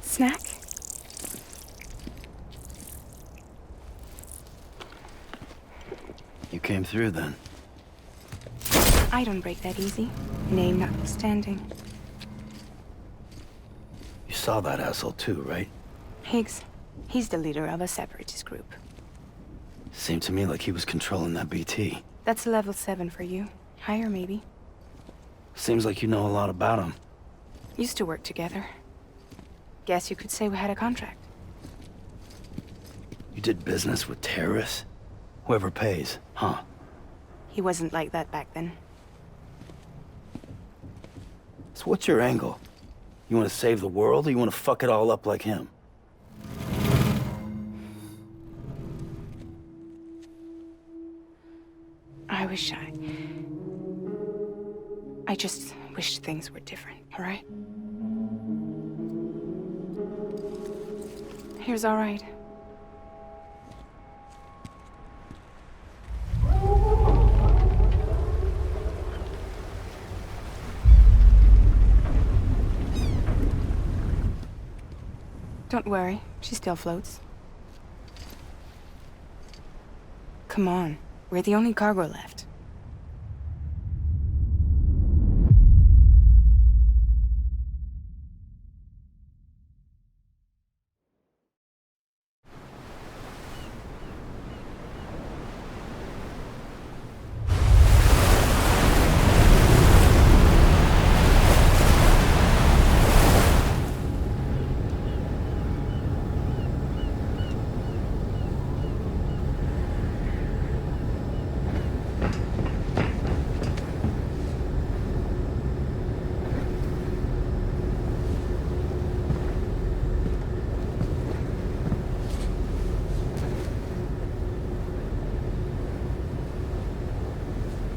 Snack? You came through then. I don't break that easy. Name notwithstanding. You saw that asshole too, right? Higgs. He's the leader of a separatist group. Seemed to me like he was controlling that BT. That's level 7 for you. Higher, maybe. Seems like you know a lot about him. Used to work together. Guess you could say we had a contract. You did business with terrorists? Whoever pays, huh? He wasn't like that back then. So what's your angle? You want to save the world, or you want to fuck it all up like him? I just wish things were different, all right? Here's all right. Don't worry, she still floats. Come on, we're the only cargo left.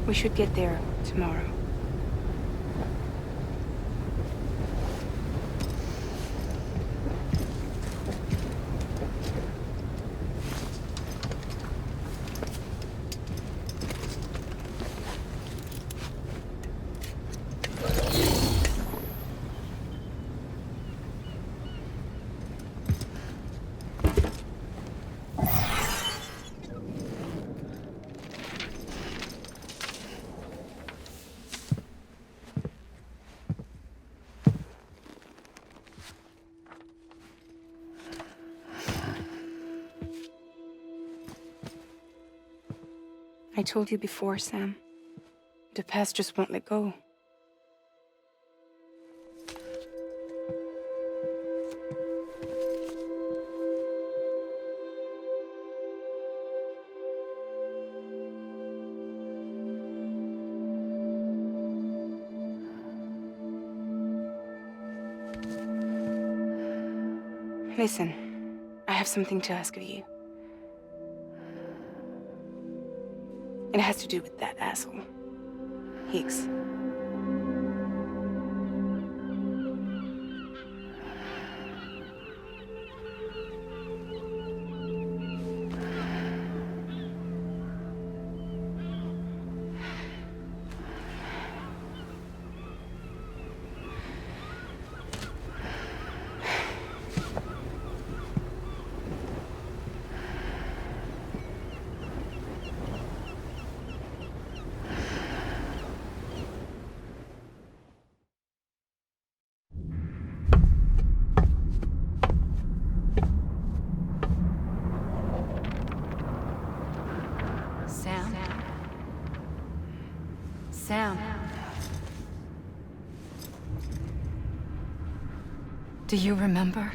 We should get there tomorrow. I told you before, Sam. The past just won't let go. Listen, I have something to ask of you. It has to do with that asshole, Higgs. Sam. Do you remember?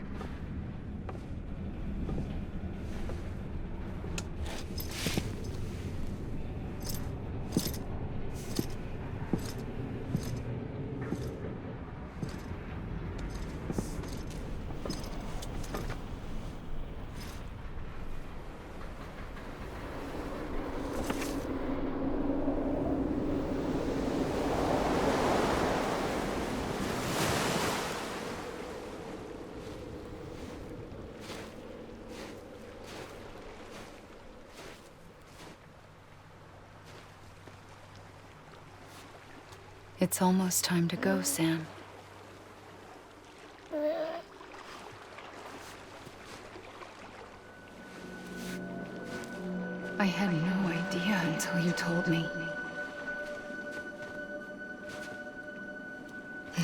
It's almost time to go, Sam. I had no idea until you told me.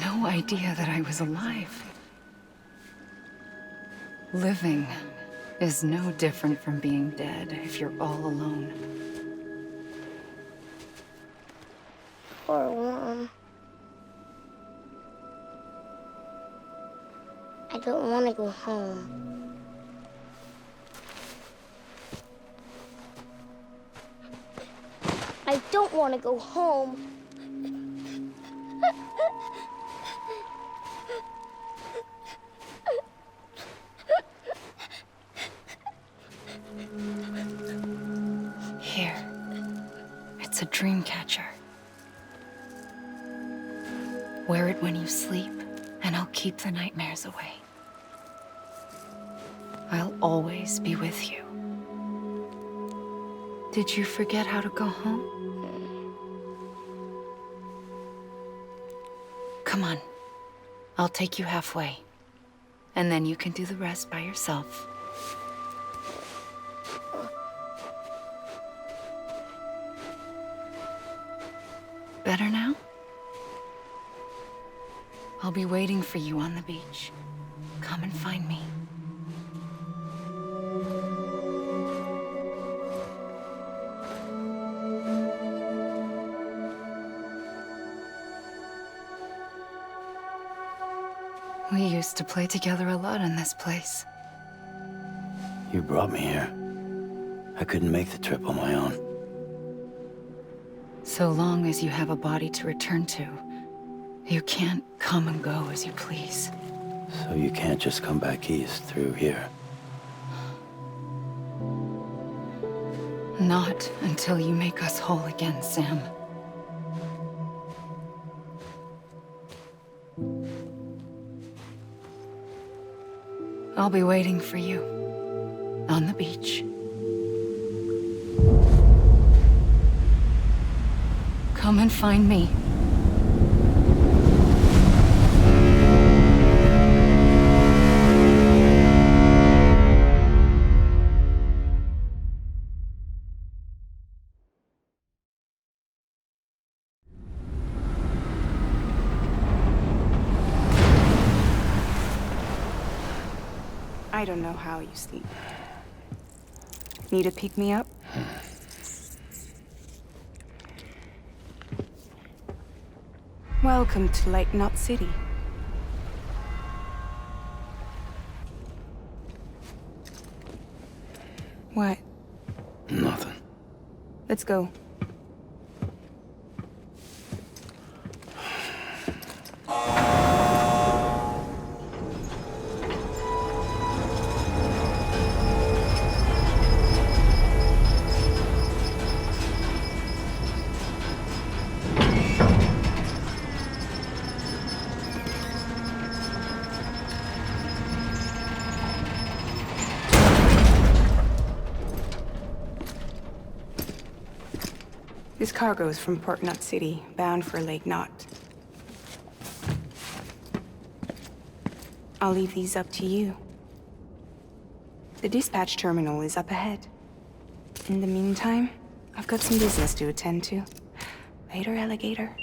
No idea that I was alive. Living is no different from being dead if you're all alone. Poor Mom. I don't want to go home. I don't want to go home. Here. It's a dream catcher. Wear it when you sleep, and I'll keep the nightmares away. I'll always be with you. Did you forget how to go home? Come on. I'll take you halfway. And then you can do the rest by yourself. Better now? I'll be waiting for you on the beach. Come and find me. We used to play together a lot in this place. You brought me here. I couldn't make the trip on my own. So long as you have a body to return to, you can't come and go as you please. So you can't just come back east through here? Not until you make us whole again, Sam. I'll be waiting for you on the beach. Come and find me. I don't know how you sleep. Need to pick me up? Welcome to Lake Knot City. What? Nothing. Let's go. This cargo is from Port Knot City, bound for Lake Knot. I'll leave these up to you. The dispatch terminal is up ahead. In the meantime, I've got some business to attend to. Later, alligator.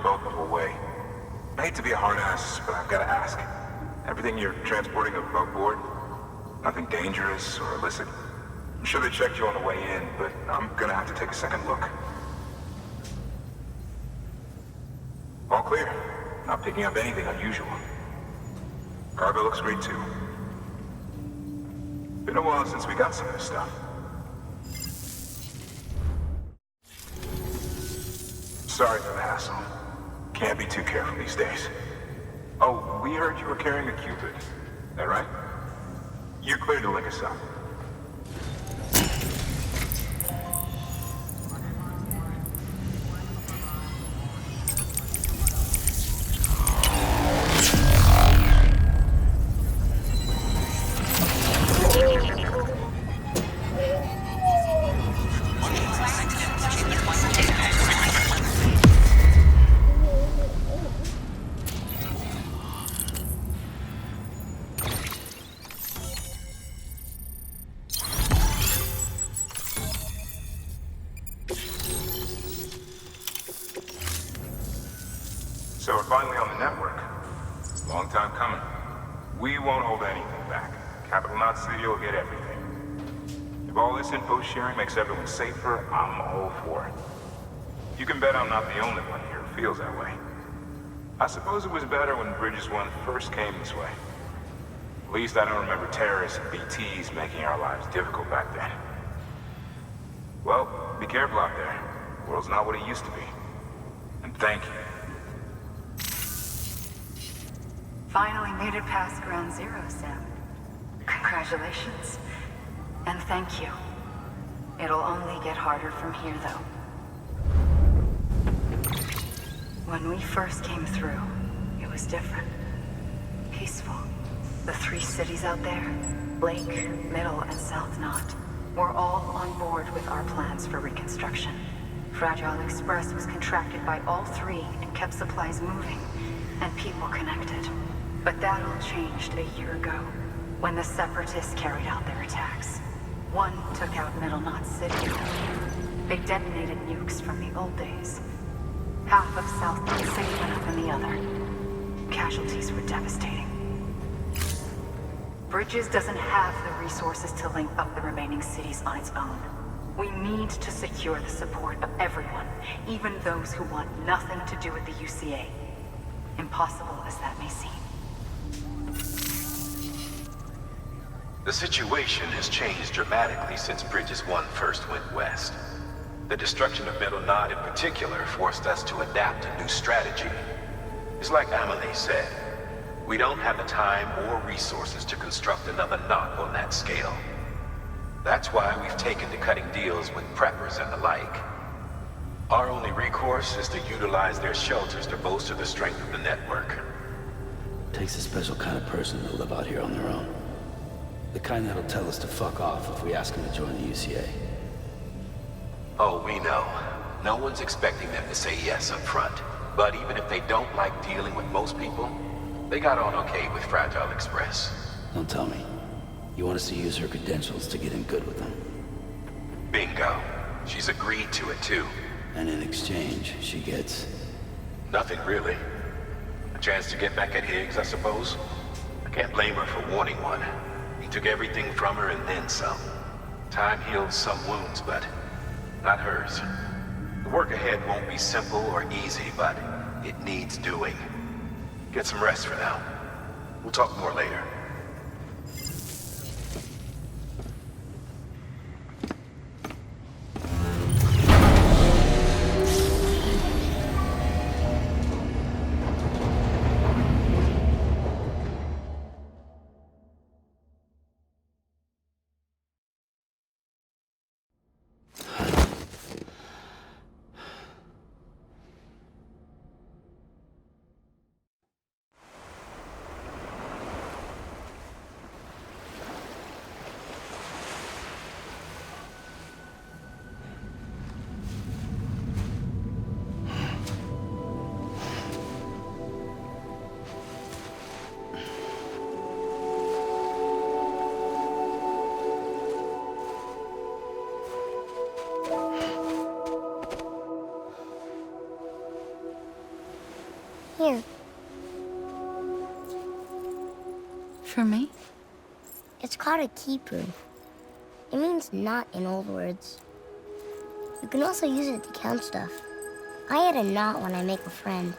both the whole way. I hate to be a hard ass, but I've got to ask. Everything you're transporting above board? Nothing dangerous or illicit? I'm sure they checked you on the way in, but I'm gonna have to take a second look. All clear. Not picking up anything unusual. Cargo looks great too. Been a while since we got some of this stuff. Sorry for the hassle. Can't be too careful these days. Oh, we heard you were carrying a Cupid. That right? You're cleared to link us up. So we're finally on the network. Long time coming. We won't hold anything back. Capital Knot City will get everything. If all this info sharing makes everyone safer, I'm all for it. You can bet I'm not the only one here who feels that way. I suppose it was better when Bridges 1 first came this way. At least I don't remember terrorists and BTs making our lives difficult back then. Well, be careful out there. The world's not what it used to be. And thank you. Finally made it past Ground Zero, Sam. Congratulations. And thank you. It'll only get harder from here, though. When we first came through, it was different. Peaceful. The 3 cities out there, Lake, Middle, and South Knot, were all on board with our plans for reconstruction. Fragile Express was contracted by all 3 and kept supplies moving, and people connected. But that all changed a year ago, when the Separatists carried out their attacks. One took out Middle Knot City. They detonated nukes from the old days. Half of South Knot City went up in the other. Casualties were devastating. Bridges doesn't have the resources to link up the remaining cities on its own. We need to secure the support of everyone, even those who want nothing to do with the UCA. Impossible as that may seem. The situation has changed dramatically since Bridges 1 first went west. The destruction of Middle Knot in particular forced us to adapt a new strategy. It's like Amelie said, we don't have the time or resources to construct another knot on that scale. That's why we've taken to cutting deals with preppers and the like. Our only recourse is to utilize their shelters to bolster the strength of the network. Takes a special kind of person to live out here on their own. The kind that'll tell us to fuck off if we ask them to join the UCA. Oh, we know. No one's expecting them to say yes up front. But even if they don't like dealing with most people, they got on okay with Fragile Express. Don't tell me. You want us to use her credentials to get in good with them? Bingo. She's agreed to it too. And in exchange, she gets... Nothing really. A chance to get back at Higgs, I suppose. I can't blame her for wanting one. He took everything from her and then some. Time heals some wounds, but not hers. The work ahead won't be simple or easy, but it needs doing. Get some rest for now. We'll talk more later. Here. For me? It's called a kipu. It means knot in old words. You can also use it to count stuff. I add a knot when I make a friend.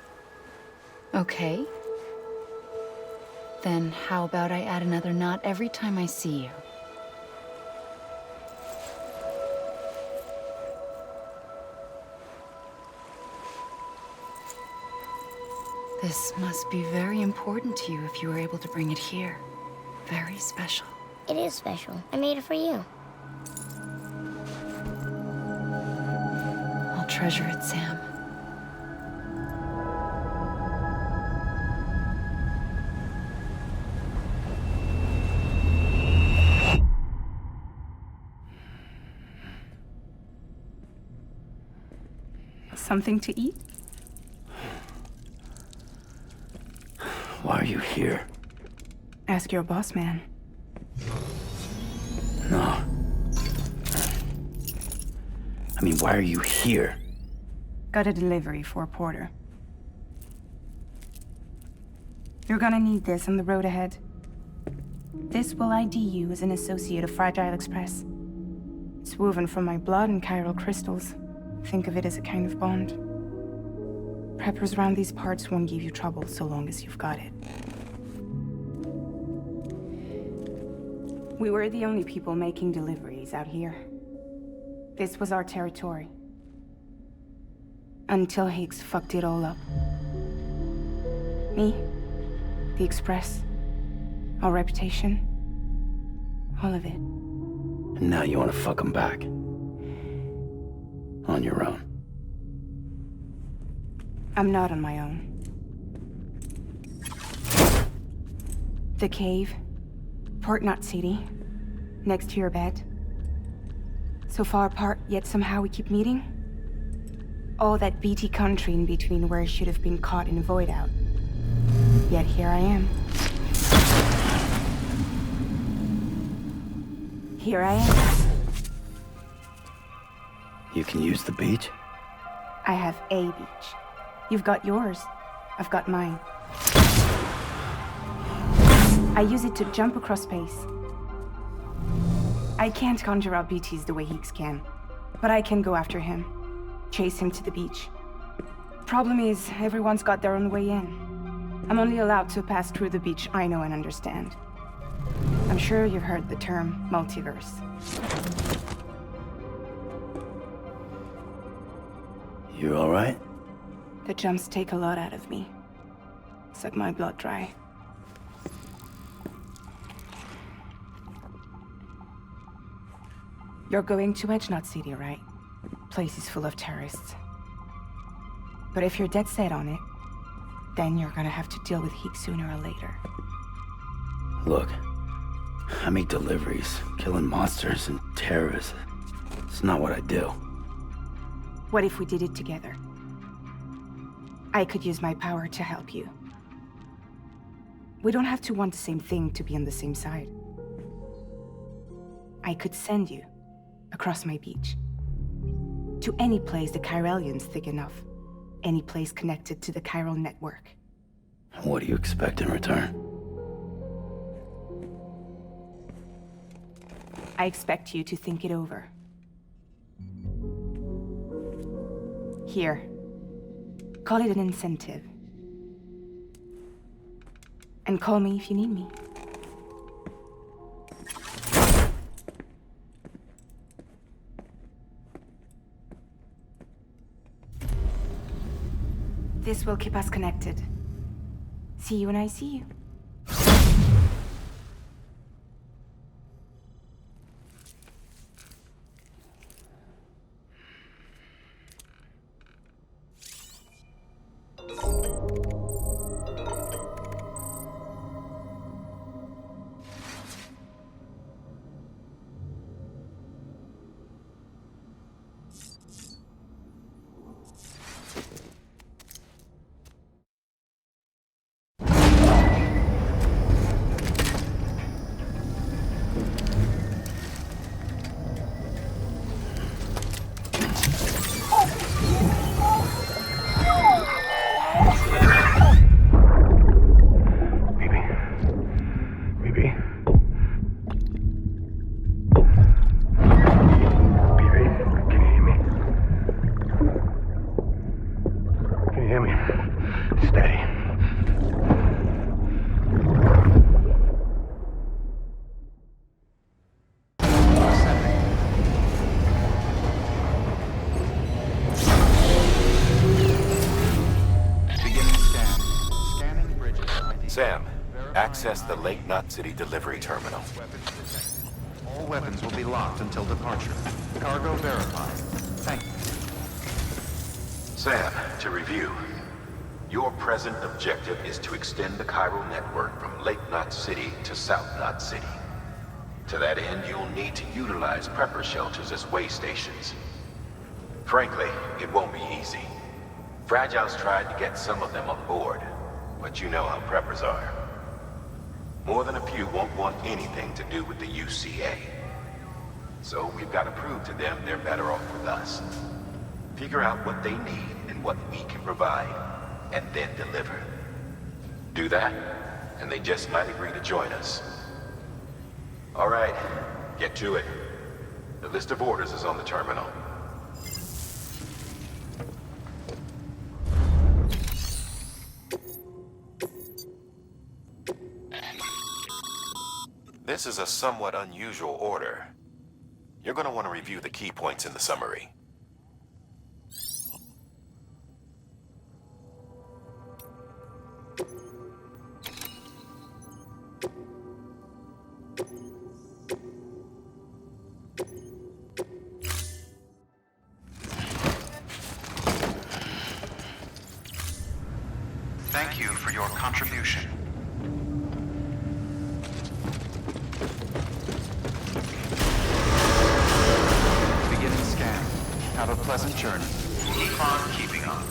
Okay. Then how about I add another knot every time I see you? This must be very important to you if you were able to bring it here. Very special. It is special. I made it for you. I'll treasure it, Sam. Something to eat? Why are you here? Ask your boss man. No. I mean, why are you here? Got a delivery for a porter. You're gonna need this on the road ahead. This will ID you as an associate of Fragile Express. It's woven from my blood and chiral crystals. Think of it as a kind of bond. Preppers around these parts won't give you trouble so long as you've got it. We were the only people making deliveries out here. This was our territory. Until Higgs fucked it all up. Me, the Express, our reputation, all of it. And now you want to fuck them back. On your own. I'm not on my own. The cave, Port Knot City, next to your bed. So far apart, yet somehow we keep meeting. All that BT country in between where I should have been caught in a void out. Yet here I am. Here I am. You can use the beach? I have a beach. You've got yours. I've got mine. I use it to jump across space. I can't conjure up BTs the way Higgs can, but I can go after him, chase him to the beach. Problem is, everyone's got their own way in. I'm only allowed to pass through the beach I know and understand. I'm sure you've heard the term multiverse. You all right? The jumps take a lot out of me. Suck my blood dry. You're going to Knot City, right? Place is full of terrorists. But if you're dead set on it, then you're gonna have to deal with Higgs sooner or later. Look, I make deliveries, killing monsters and terrorists. It's not what I do. What if we did it together? I could use my power to help you. We don't have to want the same thing to be on the same side. I could send you across my beach. To any place the Chiralian's thick enough. Any place connected to the chiral network. What do you expect in return? I expect you to think it over. Here. Call it an incentive. And call me if you need me. This will keep us connected. See you when I see you. steady. Sam, access the Lake Knot City delivery terminal. All weapons will be locked until departure. Cargo verified. Thank you. Sam, to review. Your present objective is to extend the chiral network from Lake Knot City to South Knot City. To that end, you'll need to utilize prepper shelters as way stations. Frankly, it won't be easy. Fragile's tried to get some of them on board, but you know how preppers are. More than a few won't want anything to do with the UCA. So we've got to prove to them they're better off with us. Figure out what they need and what we can provide, and then deliver. Do that, and they just might agree to join us. All right, get to it. The list of orders is on the terminal. This is a somewhat unusual order. You're going to want to review the key points in the summary. Thank you for your contribution. Beginning scan. Have a pleasant journey. Keep on keeping on.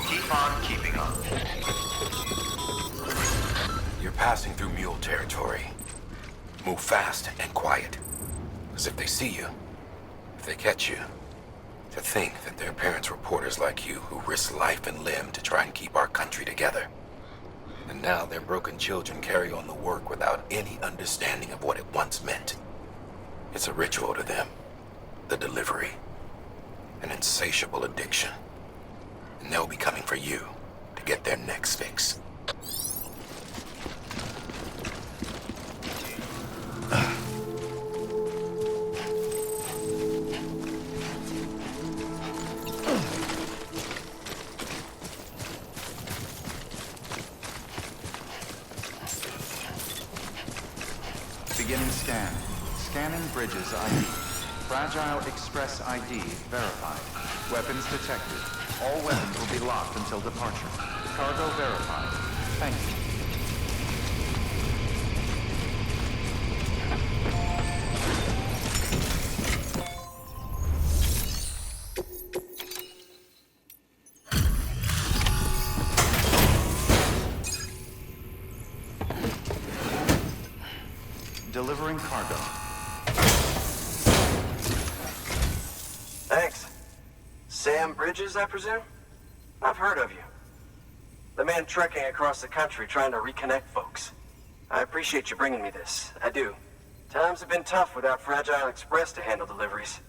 Keep on keeping on. You're passing through mule territory. Move fast and quiet. Because if they see you, if they catch you, to think that their parents were reporters like you who risk life and limb to try and keep our country together. And now their broken children carry on the work without any understanding of what it once meant. It's a ritual to them. The delivery. An insatiable addiction. And they'll be coming for you to get their next fix. Beginning scan. Scanning bridges ID. Fragile Express ID verified. Weapons detected. All weapons will be locked until departure. Cargo verified. Thank you. Delivering cargo. Thanks. Sam Bridges, I presume? I've heard of you. The man trekking across the country trying to reconnect folks. I appreciate you bringing me this. I do. Times have been tough without Fragile Express to handle deliveries.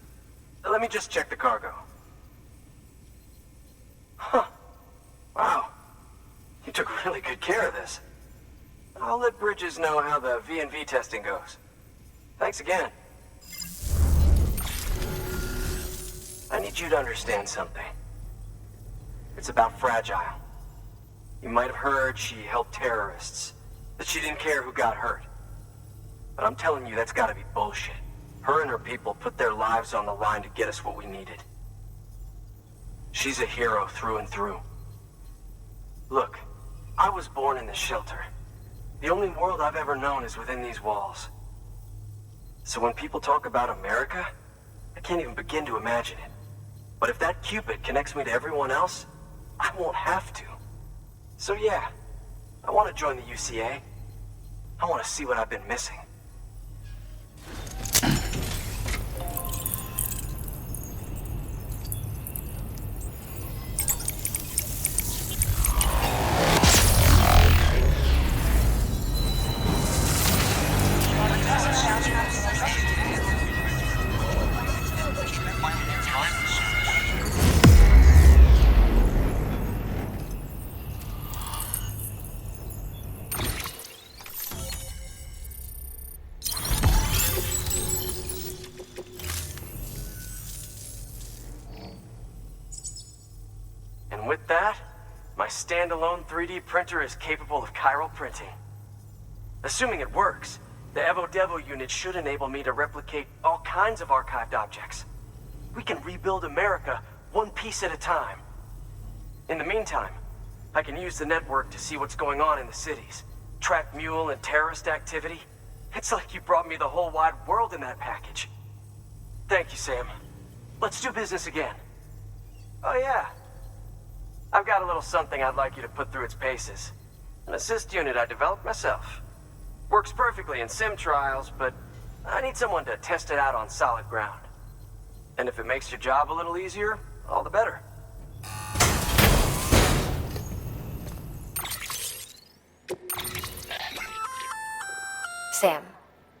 Let me just check the cargo. Huh. Wow. You took really good care of this. I'll let Bridges know how the V&V testing goes. Thanks again. I need you to understand something. It's about Fragile. You might have heard she helped terrorists, that she didn't care who got hurt. But I'm telling you, that's gotta be bullshit. Her and her people put their lives on the line to get us what we needed. She's a hero through and through. Look, I was born in this shelter. The only world I've ever known is within these walls. So when people talk about America, I can't even begin to imagine it. But if that Cupid connects me to everyone else, I won't have to. So yeah, I want to join the UCA. I want to see what I've been missing. with that, my standalone 3D printer is capable of chiral printing. Assuming it works, the Evo Devo unit should enable me to replicate all kinds of archived objects. We can rebuild America one piece at a time. In the meantime, I can use the network to see what's going on in the cities, track mule and terrorist activity. It's like you brought me the whole wide world in that package. Thank you, Sam. Let's do business again. Oh yeah. I've got a little something I'd like you to put through its paces. An assist unit I developed myself. Works perfectly in sim trials, but I need someone to test it out on solid ground. And if it makes your job a little easier, all the better. Sam,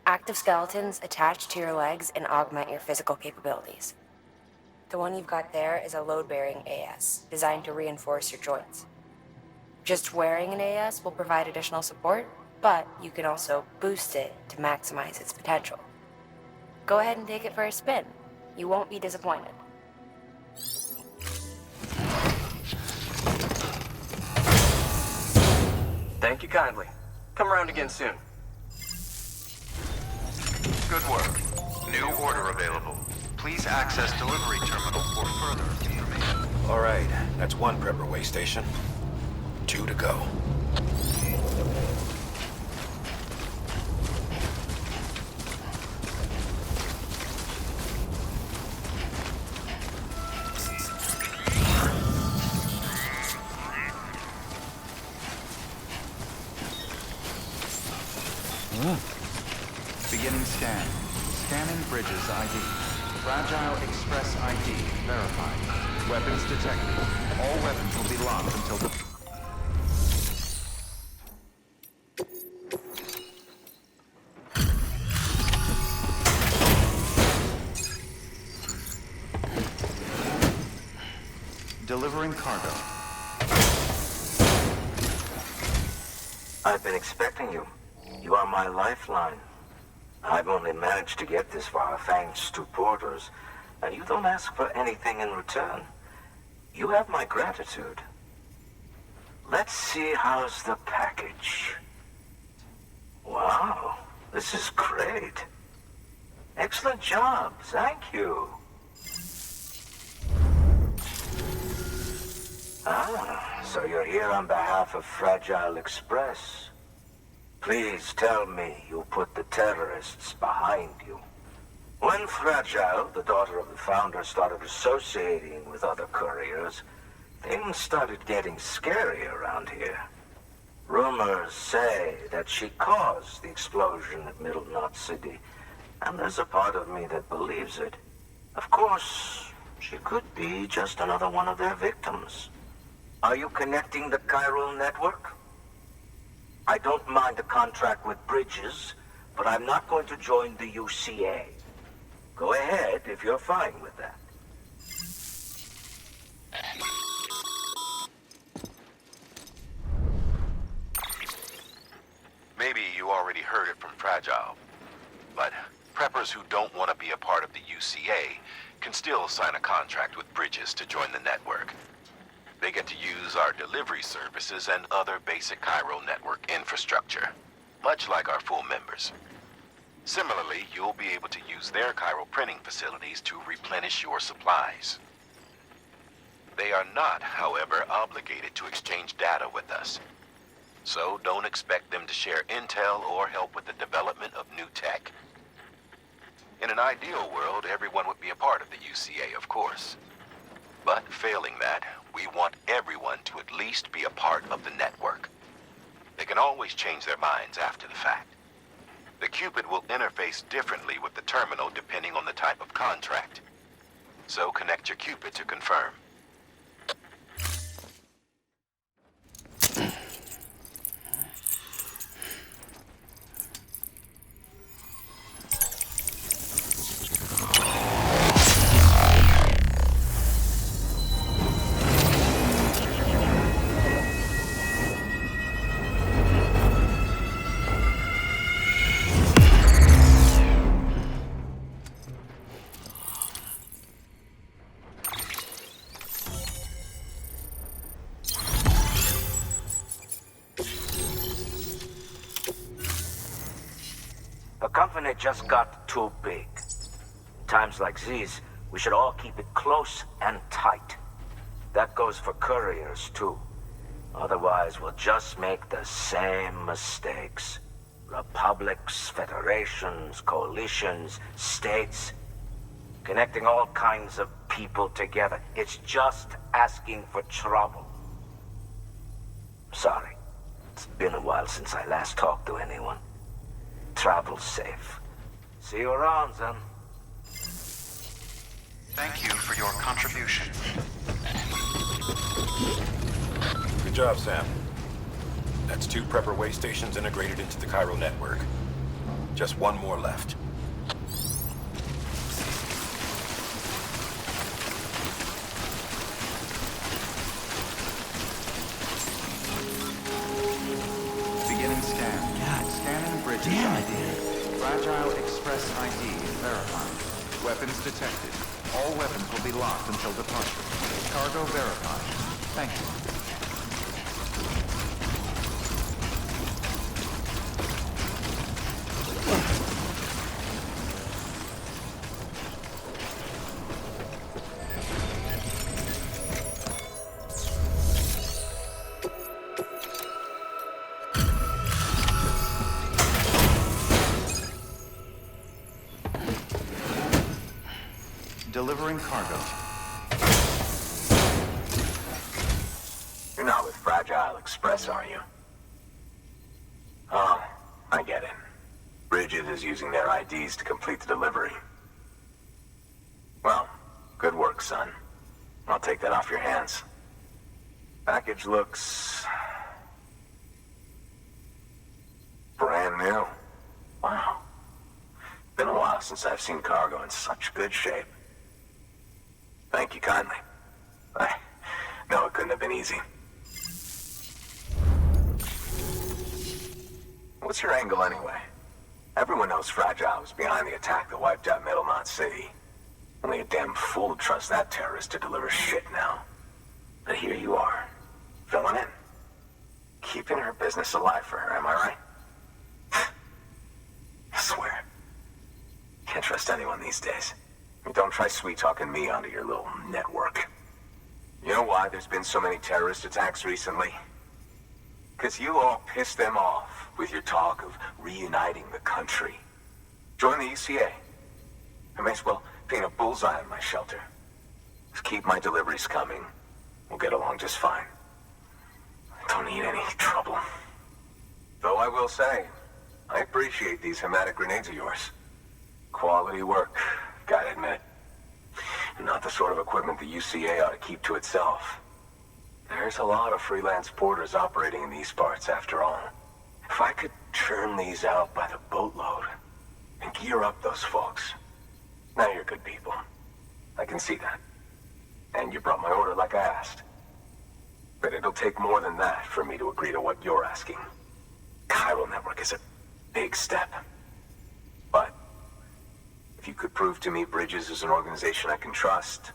active skeletons attach to your legs and augment your physical capabilities. The one you've got there is a load-bearing AS, designed to reinforce your joints. Just wearing an AS will provide additional support, but you can also boost it to maximize its potential. Go ahead and take it for a spin. You won't be disappointed. Thank you kindly. Come around again soon. Good work. New order available. Please access delivery terminal for further information. All right, that's one prepper way station. 2 to go. Beginning scan. Scanning bridges ID. Fragile Express ID verified. Weapons detected. All weapons will be locked until the... Delivering cargo. I've been expecting you. You are my lifeline. I've only managed to get this far thanks to porters, and you don't ask for anything in return. You have my gratitude. Let's see how's the package. Wow, this is great. Excellent job, thank you. Ah, so you're here on behalf of Fragile Express. Please tell me you put the terrorists behind you. When Fragile, the daughter of the founder, started associating with other couriers, things started getting scary around here. Rumors say that she caused the explosion at Middle Knot City, and there's a part of me that believes it. Of course, she could be just another one of their victims. Are you connecting the chiral network? I don't mind a contract with Bridges, but I'm not going to join the UCA. Go ahead if you're fine with that. Maybe you already heard it from Fragile, but preppers who don't want to be a part of the UCA can still sign a contract with Bridges to join the network. They get to use our delivery services and other basic chiral network infrastructure, much like our full members. Similarly, you'll be able to use their chiral printing facilities to replenish your supplies. They are not, however, obligated to exchange data with us. So don't expect them to share intel or help with the development of new tech. In an ideal world, everyone would be a part of the UCA, of course. But failing that, we want everyone to at least be a part of the network. They can always change their minds after the fact. The Cupid will interface differently with the terminal depending on the type of contract. So connect your Cupid to confirm. having it just got too big. Times like these, we should all keep it close and tight. That goes for couriers, too. Otherwise, we'll just make the same mistakes. Republics, federations, coalitions, states, connecting all kinds of people together. It's just asking for trouble. Sorry. It's been a while since I last talked to anyone. Travel safe. See you around, then. Thank you for your contribution. Good job, Sam. That's 2 prepper way stations integrated into the Cairo network. Just 1 more left. Beginning scan. Scanning bridges ID. Fragile Express ID verified. Weapons detected. All weapons will be locked until departure. Cargo verified. Thank you. Delivering cargo. You're not with Fragile Express, are you? Oh, I get it. Bridget is using their IDs to complete the delivery. Well, good work, son. I'll take that off your hands. Package looks... brand new. Wow. Been a while since I've seen cargo in such good shape. Thank you kindly. I know it couldn't have been easy. What's your angle anyway? Everyone knows Fragile was behind the attack that wiped out Middle Knot City. Only a damn fool would trust that terrorist to deliver shit now. But here you are, filling in. Keeping her business alive for her, am I right? I swear. Can't trust anyone these days. Don't try sweet-talking me onto your little network. You know why there's been so many terrorist attacks recently? Because you all pissed them off with your talk of reuniting the country. Join the ECA. I may as well paint a bullseye on my shelter. Just keep my deliveries coming. We'll get along just fine. I don't need any trouble. Though I will say, I appreciate these hematic grenades of yours. Quality work. Gotta admit. Not the sort of equipment the UCA ought to keep to itself. There's a lot of freelance porters operating in these parts, after all. If I could churn these out by the boatload and gear up those folks. Now you're good people. I can see that. And you brought my order like I asked. But it'll take more than that for me to agree to what you're asking. Cairo Network is a big step. But if you could prove to me Bridges is an organization I can trust...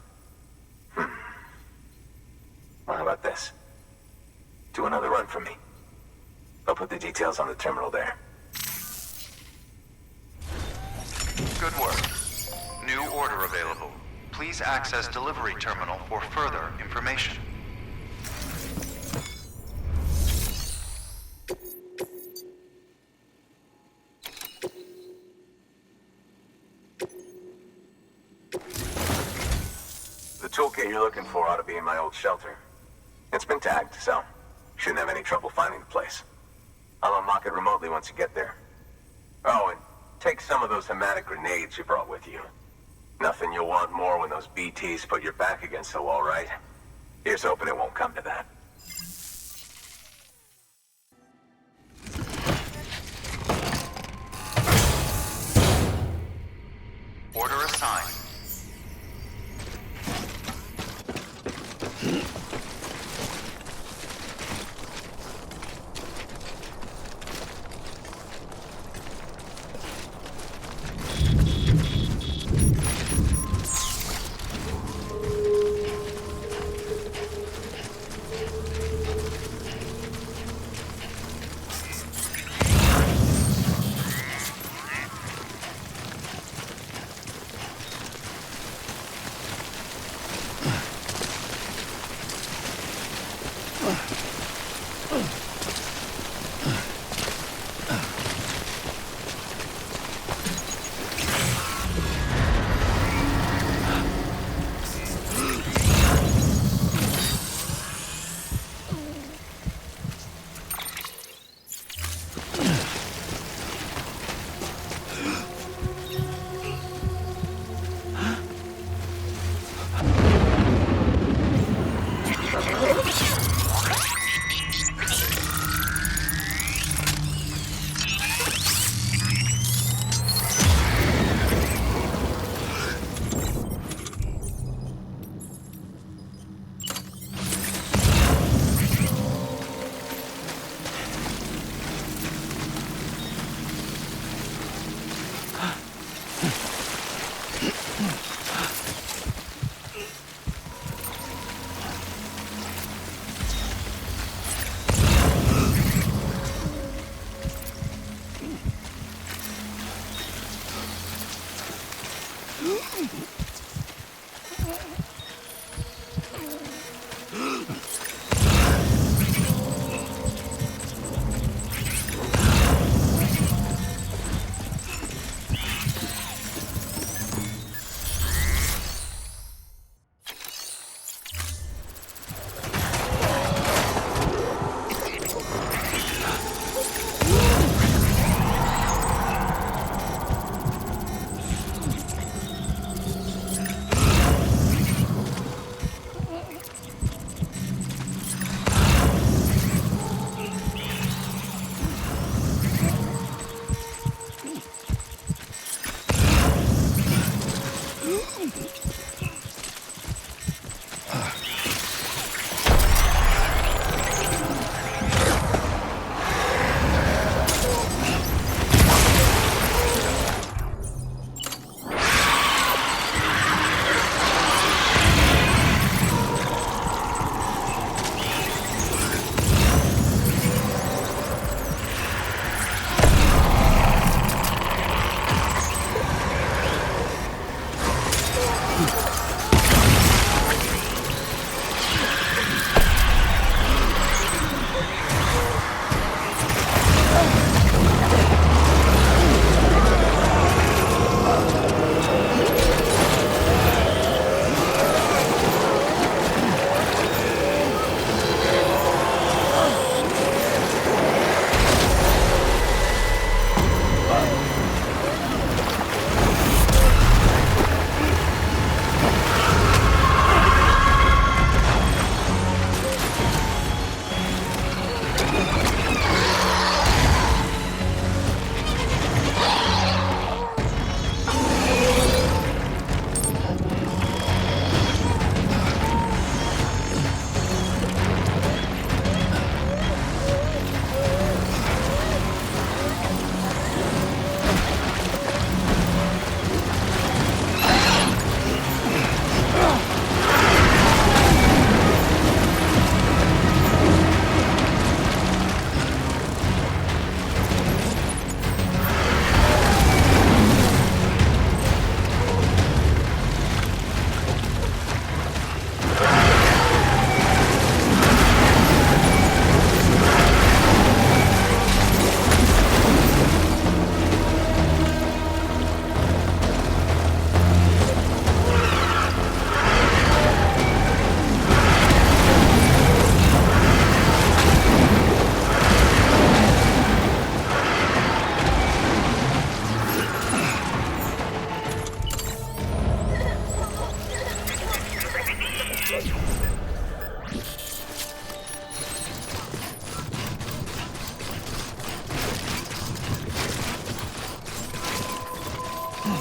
Well, how about this? Do another run for me. I'll put the details on the terminal there. Good work. New order available. Please access delivery terminal for further information. The toolkit you're looking for ought to be in my old shelter. It's been tagged, so shouldn't have any trouble finding the place. I'll unlock it remotely once you get there. Oh, and take some of those hematic grenades you brought with you. Nothing you'll want more when those BTs put your back against the wall, right? Here's hoping it won't come to that. Order assigned.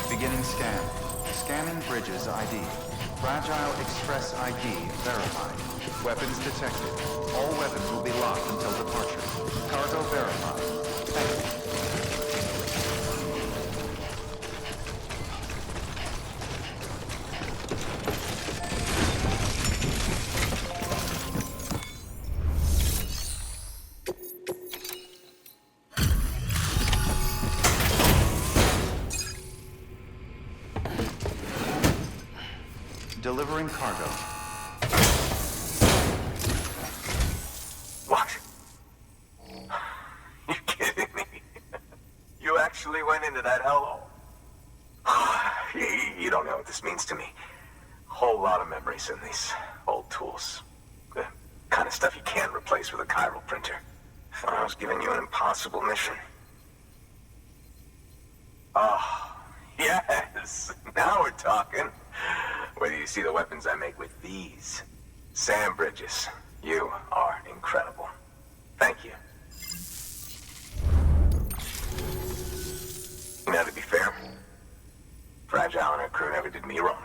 Beginning scan. Scanning bridges ID. Fragile Express ID verified. Weapons detected. All weapons will be locked until departure. Cargo verified. Thank you. Delivering cargo. What? You kidding me? You actually went into that hellhole? You don't know what this means to me. Whole lot of memories in these old tools. The kind of stuff you can't replace with a chiral printer. Thought I was giving you an impossible mission. Oh, yes. Now we're talking. Wait till you see the weapons I make with these. Sam Bridges, you are incredible. Thank you. Now, to be fair, Fragile and her crew never did me wrong.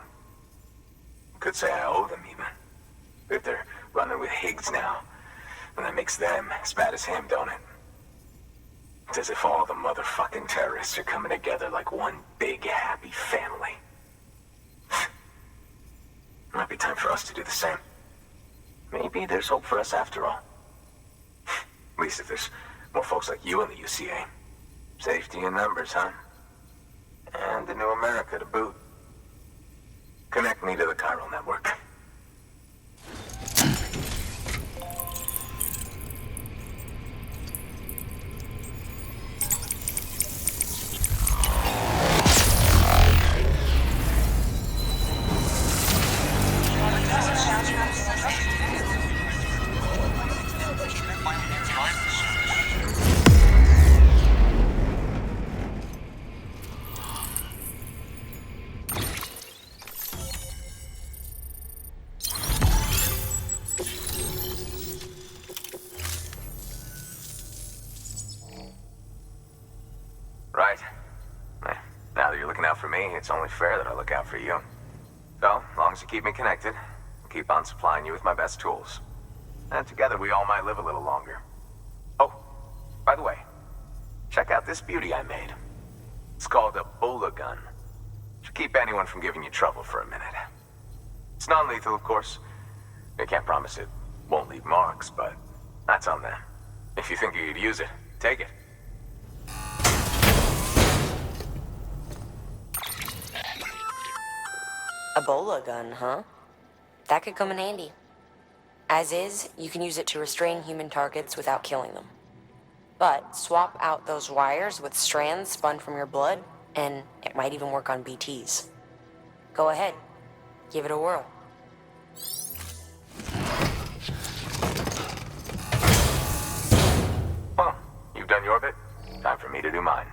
Could say I owe them even. If they're running with Higgs now, then that makes them as bad as him, don't it? It's as if all the motherfucking terrorists are coming together like one big happy family. Might be time for us to do the same. Maybe there's hope for us after all. At least if there's more folks like you in the UCA. Safety in numbers, huh? And the new America to boot. Connect me to the chiral network. Right. Now that you're looking out for me, it's only fair that I look out for you. So, as long as you keep me connected, I'll keep on supplying you with my best tools. And together we all might live a little longer. Oh, by the way, check out this beauty I made. It's called a Bola gun. Should keep anyone from giving you trouble for a minute. It's non-lethal, of course. I can't promise it won't leave marks, but that's on them. If you think you could use it, take it. A Bola gun, huh? That could come in handy. As is, you can use it to restrain human targets without killing them. But swap out those wires with strands spun from your blood, and it might even work on BTs. Go ahead. Give it a whirl. Well, you've done your bit. Time for me to do mine.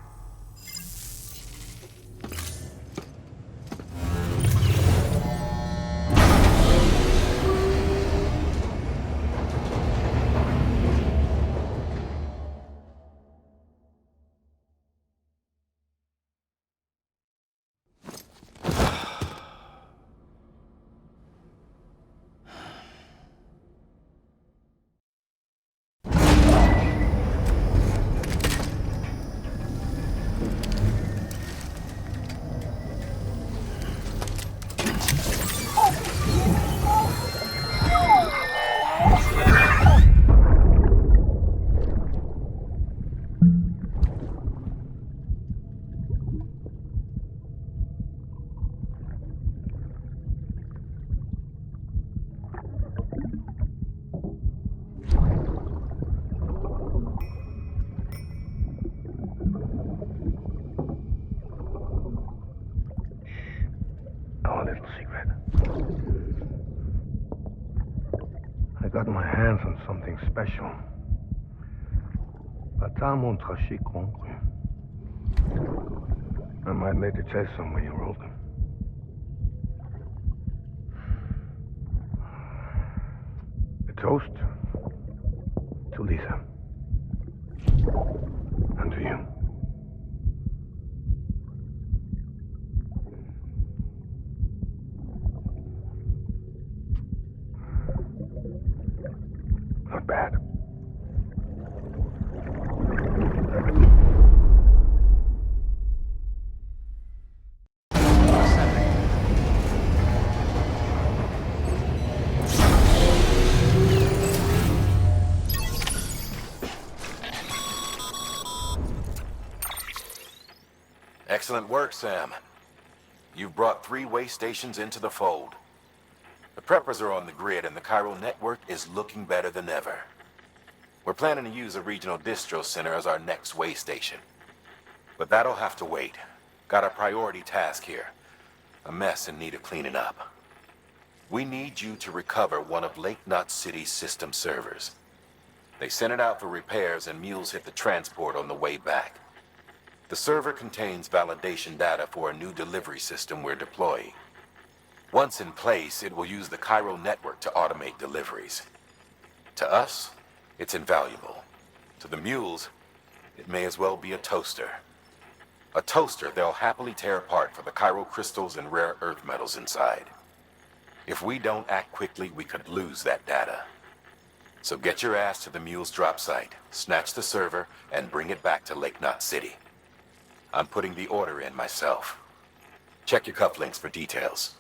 I got my hands on something special. Pata montrachy concru. I might make a test on when you're older. A toast to Lisa. And to you. Not bad. Excellent work, Sam. You've brought 3 way stations into the fold. The preppers are on the grid and the chiral network is looking better than ever. We're planning to use a regional distro center as our next way station. But that'll have to wait. Got a priority task here. A mess in need of cleaning up. We need you to recover one of Lake Knot City's system servers. They sent it out for repairs and mules hit the transport on the way back. The server contains validation data for a new delivery system we're deploying. Once in place, it will use the chiral network to automate deliveries. To us, it's invaluable. To the mules, it may as well be a toaster. A toaster they'll happily tear apart for the chiral crystals and rare earth metals inside. If we don't act quickly, we could lose that data. So get your ass to the mule's drop site, snatch the server, and bring it back to Lake Knot City. I'm putting the order in myself. Check your cufflinks for details.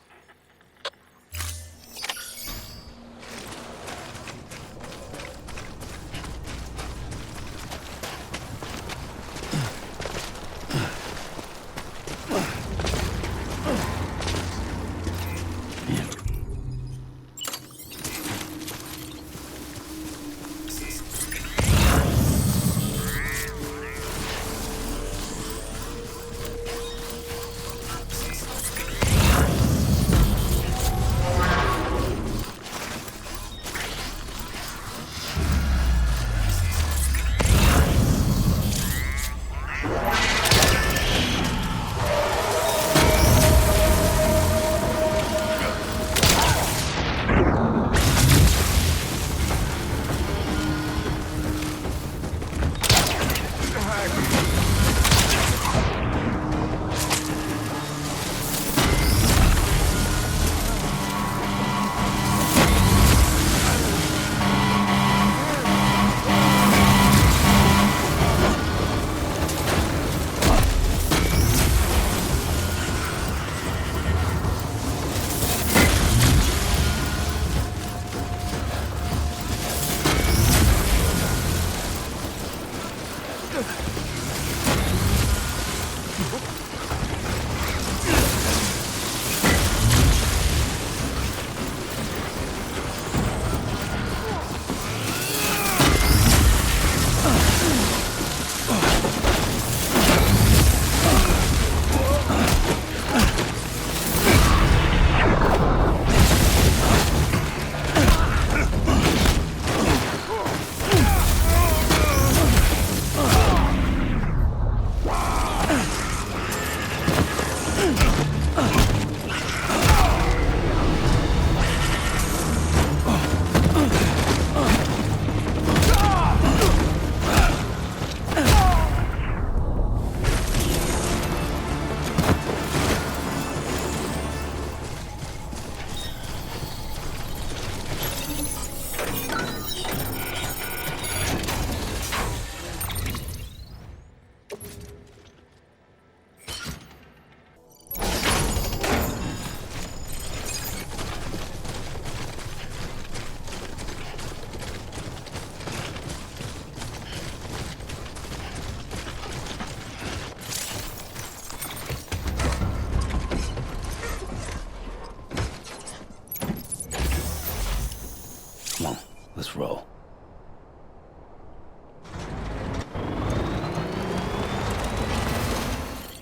Let's roll.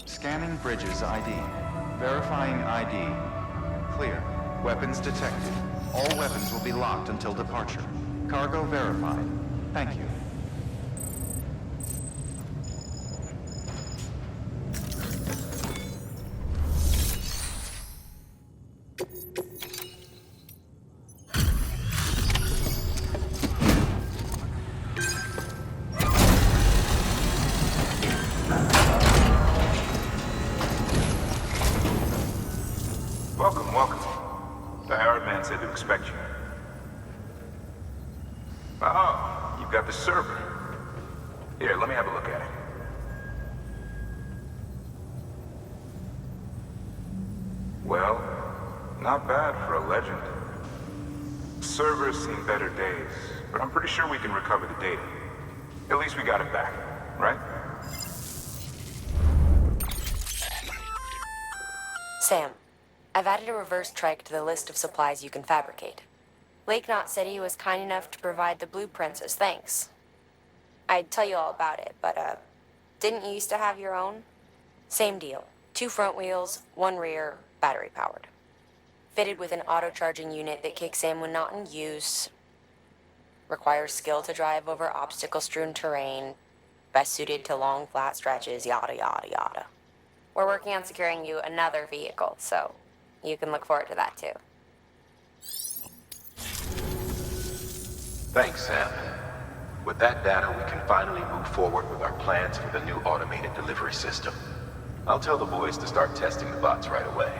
Scanning Bridges ID. Verifying ID. Clear. Weapons detected. All weapons will be locked until departure. Cargo verified. Thank you. Welcome, welcome. The Arab man said to expect you. Oh, you've got the server. Here, let me have a look at it. Well, not bad for a legend. Server's seen better days, but I'm pretty sure we can recover the data. At least we got it back, right? Sam, I've added a reverse trike to the list of supplies you can fabricate. Lake Knot City was kind enough to provide the blueprints as thanks. I'd tell you all about it, but, didn't you used to have your own? Same deal. 2 front wheels, 1 rear, battery-powered. Fitted with an auto-charging unit that kicks in when not in use. Requires skill to drive over obstacle-strewn terrain. Best suited to long, flat stretches, yada, yada, yada. We're working on securing you another vehicle, so you can look forward to that too. Thanks, Sam. With that data, we can finally move forward with our plans for the new automated delivery system. I'll tell the boys to start testing the bots right away.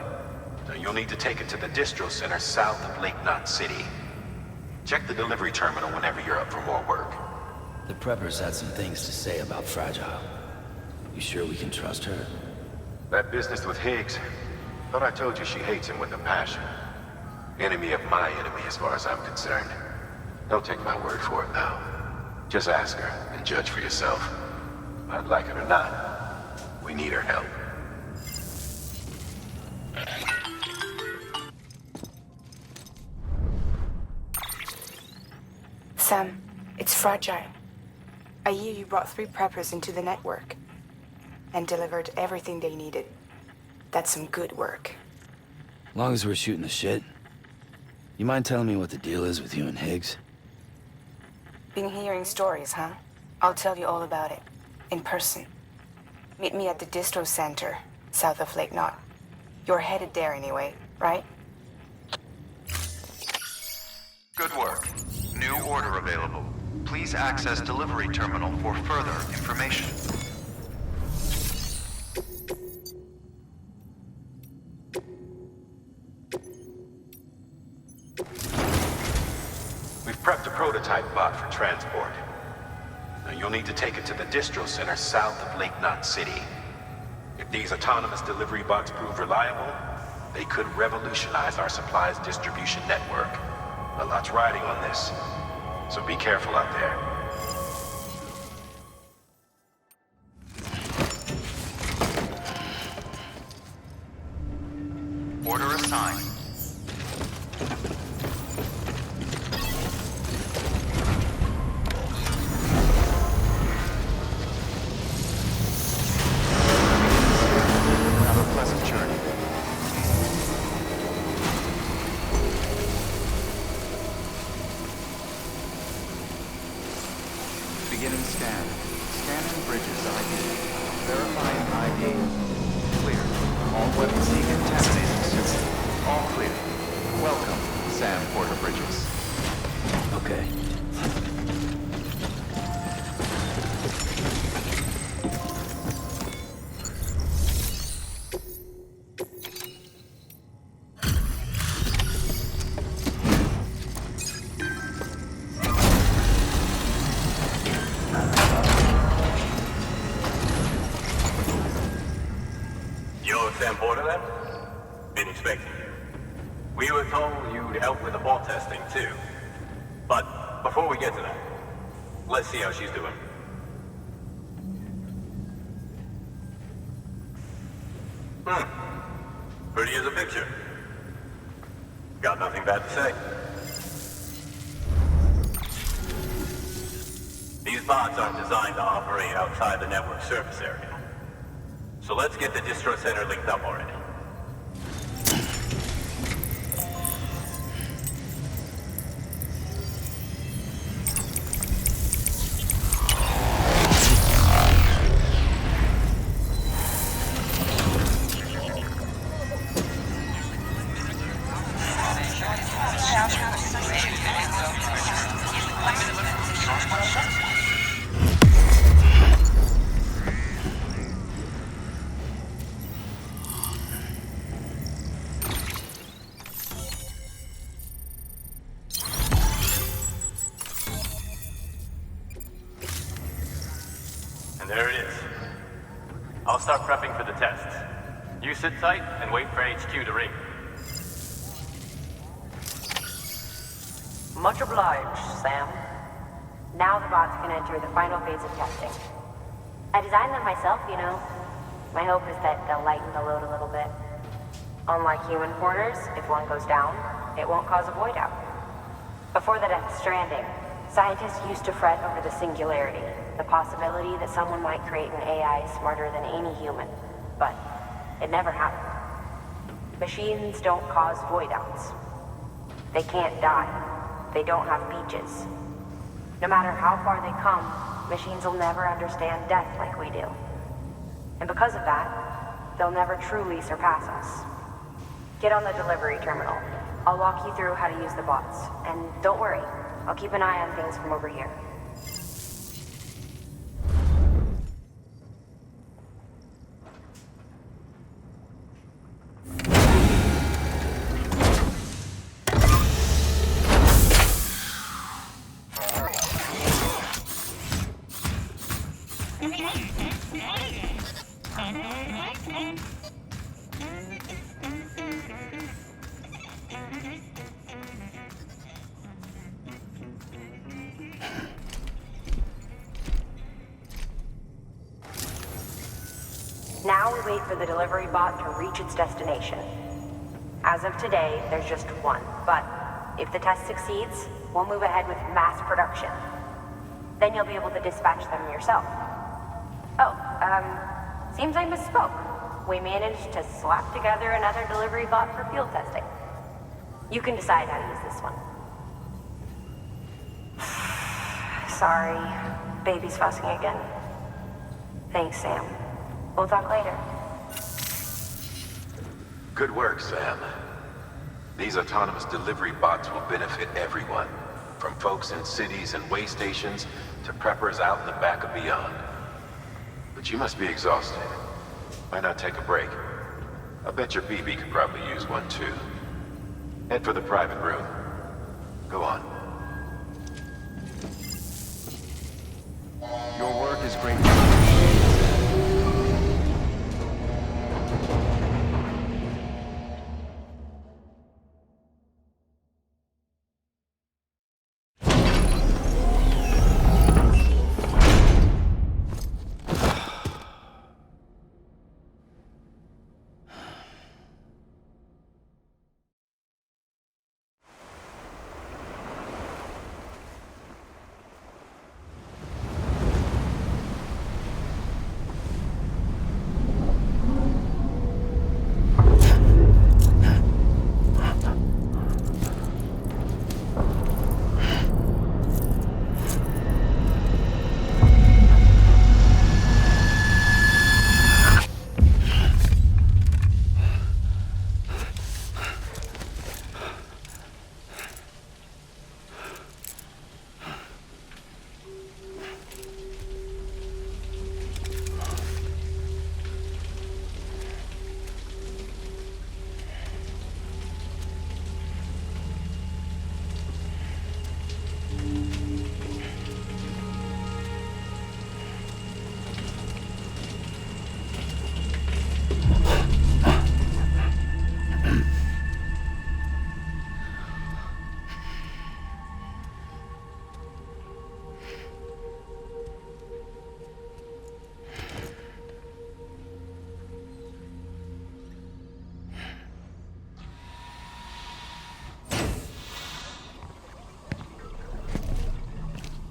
Now, you'll need to take it to the distro center south of Lake Knot City. Check the delivery terminal whenever you're up for more work. The preppers had some things to say about Fragile. You sure we can trust her? That business with Higgs, thought I told you she hates him with a passion. Enemy of my enemy as far as I'm concerned. Don't take my word for it, though. Just ask her and judge for yourself. I'd like it or not, we need her help. Sam, it's Fragile. I hear you brought 3 preppers into the network and delivered everything they needed. That's some good work. As long as we're shooting the shit. You mind telling me what the deal is with you and Higgs? Been hearing stories, huh? I'll tell you all about it. In person. Meet me at the distro center, south of Lake Knot. You're headed there anyway, right? Good work. New order available. Please access delivery terminal for further information. We've prepped a prototype bot for transport. Now, you'll need to take it to the distro center south of Lake Knot City. If these autonomous delivery bots prove reliable, they could revolutionize our supplies distribution network. A lot's riding on this, so be careful out there. Order assigned. Have a pleasant journey. Beginning scan. Scanning bridges ID. Verifying ID. Clear. All weapons decontaminated soon. All clear. Welcome, Sam Porter Bridges. Okay. You're Sam Porter, then? Been expecting you. We were told you'd help with the bot testing, too. But before we get to that, let's see how she's doing. Pretty as a picture. Got nothing bad to say. These bots aren't designed to operate outside the network surface area. So let's get the distro center linked up already. And there it is. I'll start prepping for the tests. You sit tight and wait for HQ to ring. Much obliged, Sam. Now the bots can enter the final phase of testing. I designed them myself, you know. My hope is that they'll lighten the load a little bit. Unlike human porters, if one goes down, it won't cause a void out. Before the Death Stranding, scientists used to fret over the singularity, the possibility that someone might create an AI smarter than any human. But it never happened. Machines don't cause void outs. They can't die. They don't have beaches. No matter how far they come, machines will never understand death like we do. And because of that, they'll never truly surpass us. Get on the delivery terminal. I'll walk you through how to use the bots. And don't worry, I'll keep an eye on things from over here. Now we wait for the delivery bot to reach its destination. As of today, there's just one, but if the test succeeds, we'll move ahead with mass production. Then you'll be able to dispatch them yourself. Oh, seems I misspoke. We managed to slap together another delivery bot for field testing. You can decide how to use this one. Sorry, baby's fussing again. Thanks, Sam. We'll talk later. Good work, Sam. These autonomous delivery bots will benefit everyone, from folks in cities and way stations to preppers out in the back and beyond. But you must be exhausted. Why not take a break? I bet your BB could probably use one too. Head for the private room. Go on. Your work is great.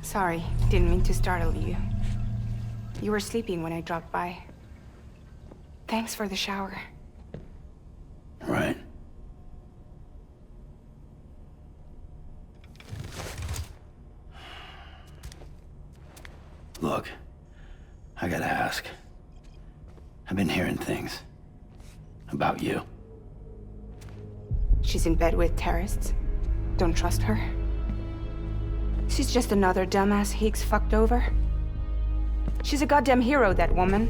Sorry, didn't mean to startle you. You were sleeping when I dropped by. Thanks for the shower. Right. Look, I gotta ask. I've been hearing things about you. She's in bed with terrorists. Don't trust her. She's just another dumbass Higgs fucked over. She's a goddamn hero, that woman.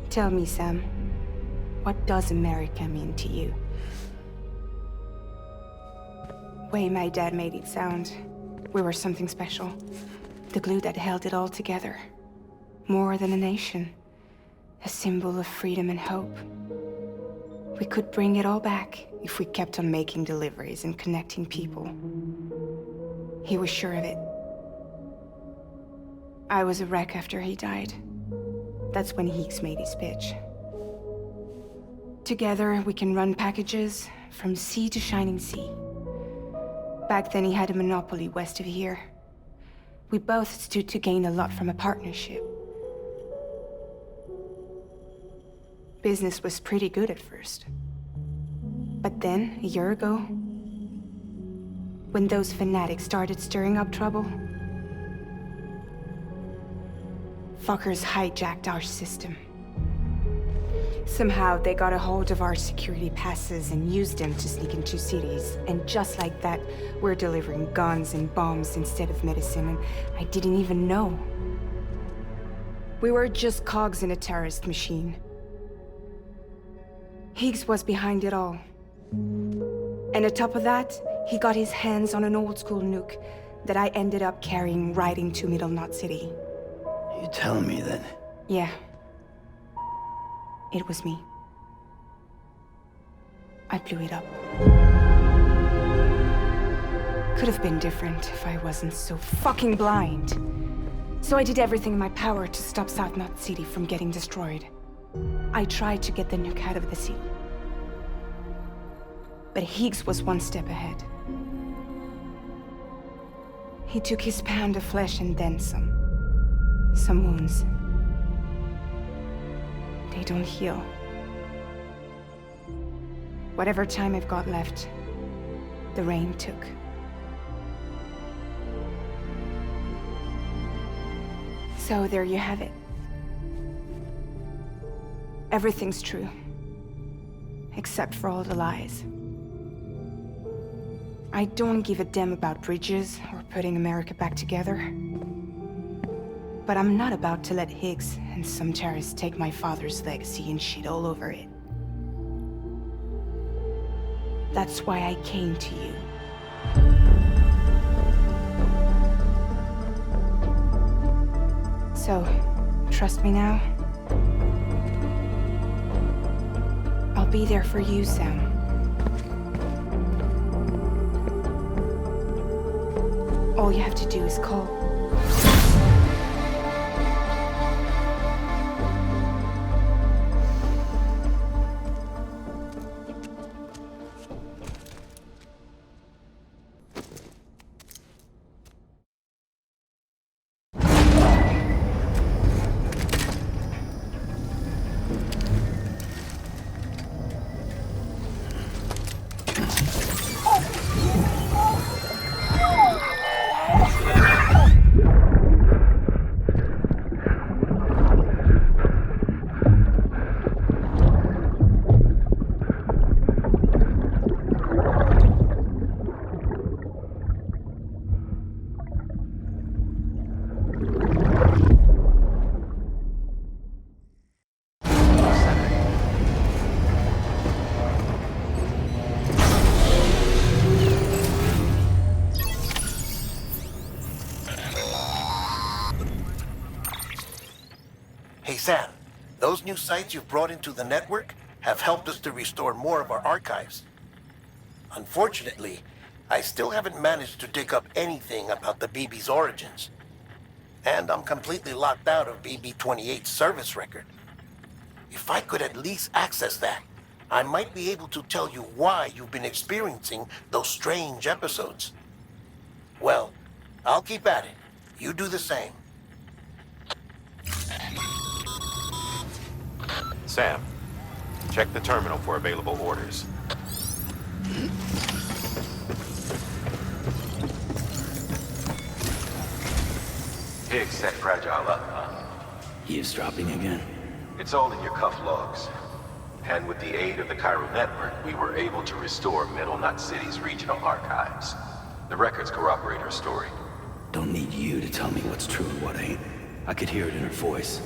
Tell me, Sam, what does America mean to you? Way my dad made it sound, we were something special. The glue that held it all together. More than a nation. A symbol of freedom and hope. We could bring it all back if we kept on making deliveries and connecting people. He was sure of it. I was a wreck after he died. That's when Higgs made his pitch. Together, we can run packages from sea to shining sea. Back then, he had a monopoly west of here. We both stood to gain a lot from a partnership. Business was pretty good at first. But then, a year ago, when those fanatics started stirring up trouble, fuckers hijacked our system. Somehow, they got a hold of our security passes and used them to sneak into cities. And just like that, we're delivering guns and bombs instead of medicine, and I didn't even know. We were just cogs in a terrorist machine. Higgs was behind it all. And on top of that, he got his hands on an old-school nuke that I ended up carrying right into Middle Knot City. You telling me that? Yeah. It was me. I blew it up. Could have been different if I wasn't so fucking blind. So I did everything in my power to stop South Knot City from getting destroyed. I tried to get the nuke out of the city. But Higgs was one step ahead. He took his pound of flesh and then some. Some wounds. They don't heal. Whatever time I've got left, the rain took. So there you have it. Everything's true. Except for all the lies. I don't give a damn about bridges or putting America back together. But I'm not about to let Higgs and some terrorists take my father's legacy and shit all over it. That's why I came to you. So, trust me now? I'll be there for you, Sam. All you have to do is call. Sam, those new sites you've brought into the network have helped us to restore more of our archives. Unfortunately, I still haven't managed to dig up anything about the BB's origins. And I'm completely locked out of BB-28's service record. If I could at least access that, I might be able to tell you why you've been experiencing those strange episodes. Well, I'll keep at it. You do the same. Sam, check the terminal for available orders. Higgs set Fragile up, huh? Eavesdropping again? It's all in your cuff logs. And with the aid of the Chiral network, we were able to restore Middle Knot City's regional archives. The records corroborate her story. Don't need you to tell me what's true and what ain't. I could hear it in her voice.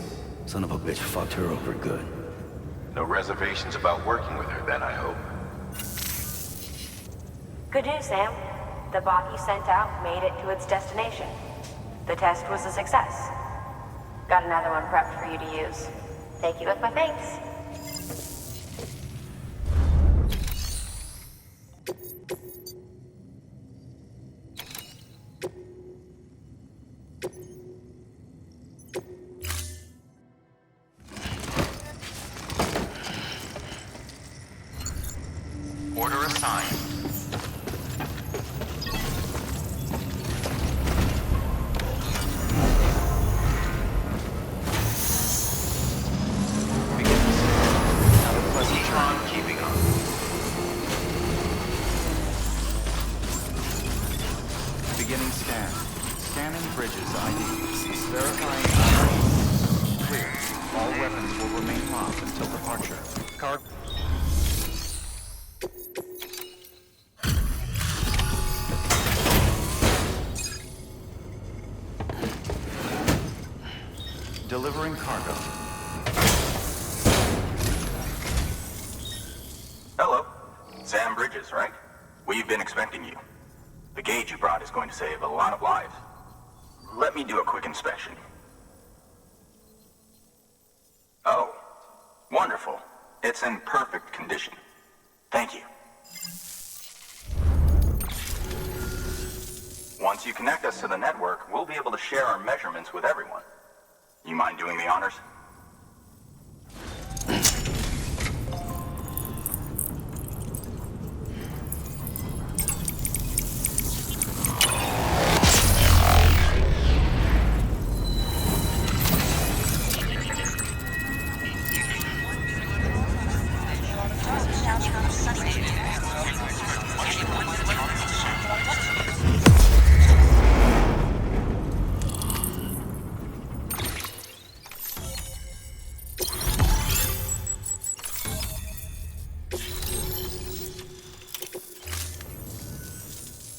Son of a bitch fucked her over good. No reservations about working with her then, I hope. Good news, Sam. The bot you sent out made it to its destination. The test was a success. Got another one prepped for you to use. Take you with my thanks. Order assigned. Keeping up. Beginning scan. Scanning bridges ID. Verifying ID. Delivering cargo. Hello. Sam Bridges, right? We've been expecting you. The gauge you brought is going to save a lot of lives. Let me do a quick inspection. Oh, wonderful. It's in perfect condition. Thank you. Once you connect us to the network, we'll be able to share our measurements with everyone. You mind doing the honors?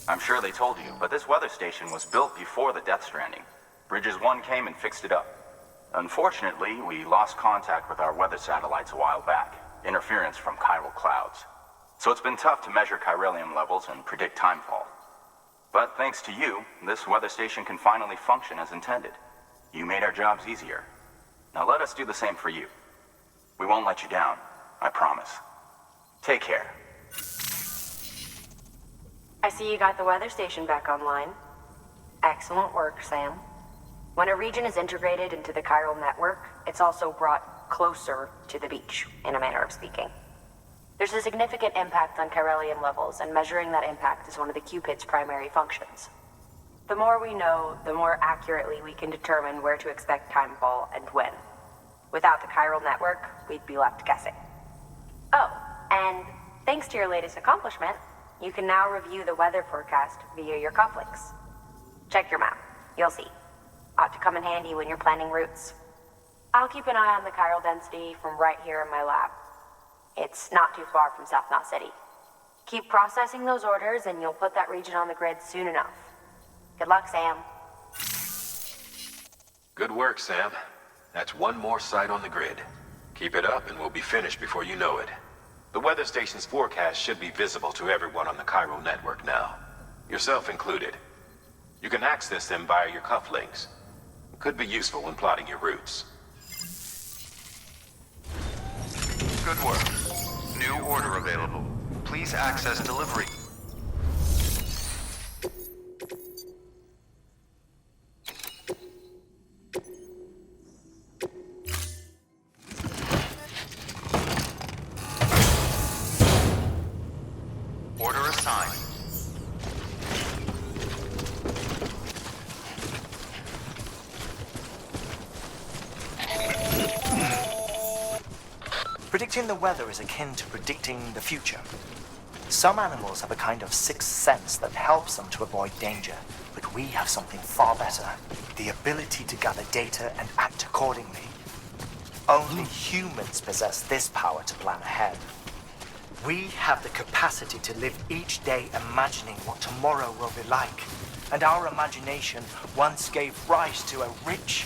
I'm sure they told you, but this weather station was built before the Death Stranding. Bridges 1 came and fixed it up. Unfortunately, we lost contact with our weather satellites a while back. Interference from chiral clouds. So it's been tough to measure chiralium levels and predict timefall. But thanks to you, this weather station can finally function as intended. You made our jobs easier. Now let us do the same for you. We won't let you down, I promise. Take care. I see you got the weather station back online. Excellent work, Sam. When a region is integrated into the chiral network, it's also brought closer to the beach, in a manner of speaking. There's a significant impact on chiralium levels, and measuring that impact is one of the Cupid's primary functions. The more we know, the more accurately we can determine where to expect timefall and when. Without the chiral network, we'd be left guessing. Oh, and thanks to your latest accomplishment, you can now review the weather forecast via your cufflinks. Check your map. You'll see. Ought to come in handy when you're planning routes. I'll keep an eye on the chiral density from right here in my lab. It's not too far from South Knot City. Keep processing those orders and you'll put that region on the grid soon enough. Good luck, Sam. Good work, Sam. That's one more site on the grid. Keep it up and we'll be finished before you know it. The weather station's forecast should be visible to everyone on the chiral network now, yourself included. You can access them via your cufflinks. It could be useful when plotting your routes. Good work. New order available. Please access delivery. Order assigned. Predicting the weather is akin to predicting the future. Some animals have a kind of sixth sense that helps them to avoid danger, but we have something far better, the ability to gather data and act accordingly. Only humans possess this power to plan ahead. We have the capacity to live each day imagining what tomorrow will be like, and our imagination once gave rise to a rich,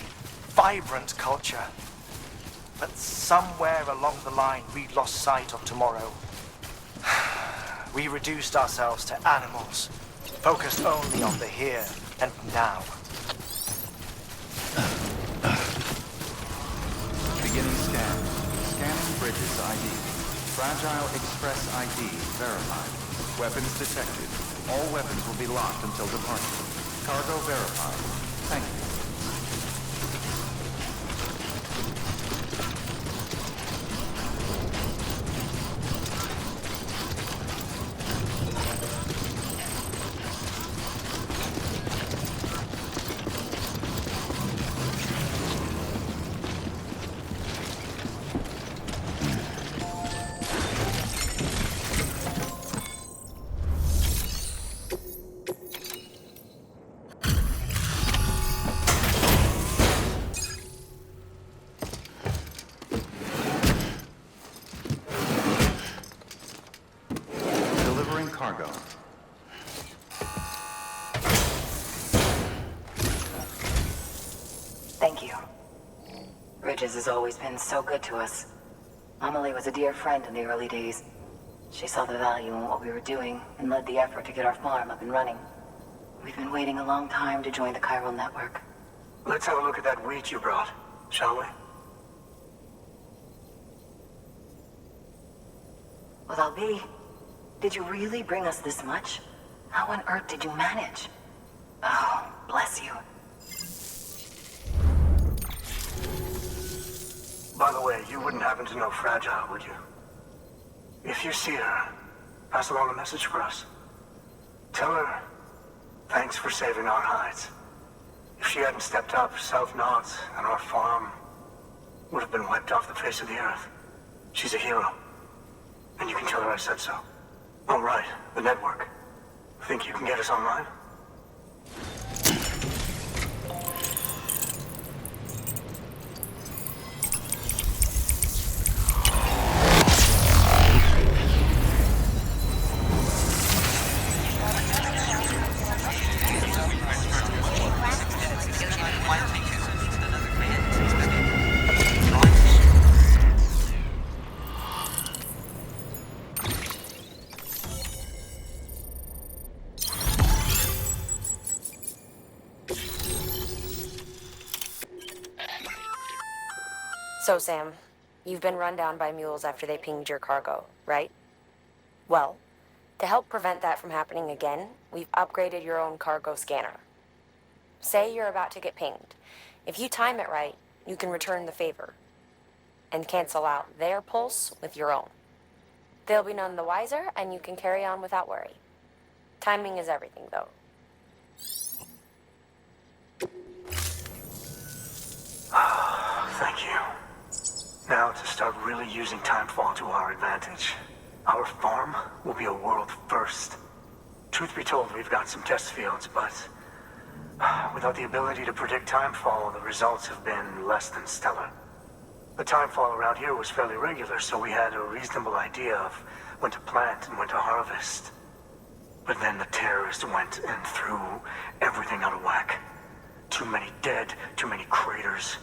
vibrant culture. But somewhere along the line, we lost sight of tomorrow. We reduced ourselves to animals, focused only on the here and now. Beginning scan. Scanning Bridges ID. Fragile Express ID verified. Weapons detected. All weapons will be locked until departure. Cargo verified. Thank you. cargo. Thank you. Bridges has always been so good to us. Amelie was a dear friend in the early days. She saw the value in what we were doing and led the effort to get our farm up and running. We've been waiting a long time to join the chiral network. Let's have a look at that wheat you brought, shall we? Well, Albi, did you really bring us this much? How on earth did you manage? Oh, bless you. By the way, you wouldn't happen to know Fragile, would you? If you see her, pass along a message for us. Tell her, thanks for saving our hides. If she hadn't stepped up, South Knots and our farm would have been wiped off the face of the earth. She's a hero. And you can tell her I said so. Oh, right, the network. Think you can get us online? So, Sam, you've been run down by mules after they pinged your cargo, right? Well, to help prevent that from happening again, we've upgraded your own cargo scanner. Say you're about to get pinged. If you time it right, you can return the favor and cancel out their pulse with your own. They'll be none the wiser, and you can carry on without worry. Timing is everything, though. Thank you. Now to start really using timefall to our advantage. Our farm will be a world first. Truth be told, we've got some test fields, but without the ability to predict timefall, the results have been less than stellar. The timefall around here was fairly regular, so we had a reasonable idea of when to plant and when to harvest. But then the terrorists went and threw everything out of whack. Too many dead, too many craters.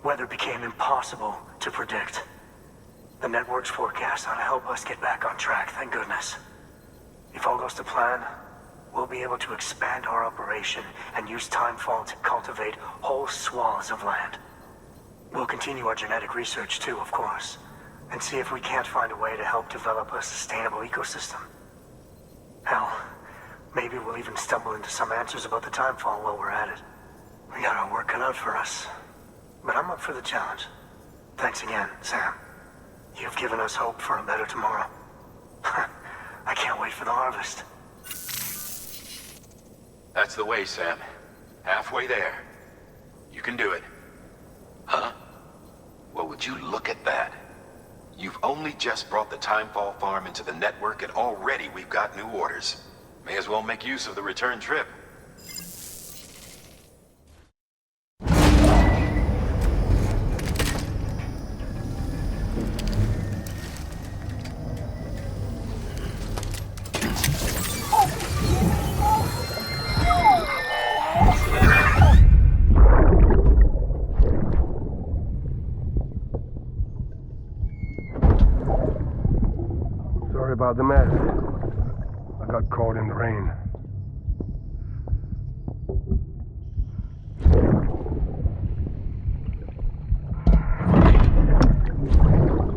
Weather became impossible to predict. The network's forecast ought to help us get back on track, thank goodness. If all goes to plan, we'll be able to expand our operation and use timefall to cultivate whole swaths of land. We'll continue our genetic research too, of course, and see if we can't find a way to help develop a sustainable ecosystem. Hell, maybe we'll even stumble into some answers about the timefall while we're at it. We got our work cut out for us. But I'm up for the challenge. Thanks again, Sam. You've given us hope for a better tomorrow. I can't wait for the harvest. That's the way, Sam. Halfway there. You can do it. Huh? Well, would you look at that? You've only just brought the Timefall farm into the network, and already we've got new orders. May as well make use of the return trip. About the mess. I got caught in the rain.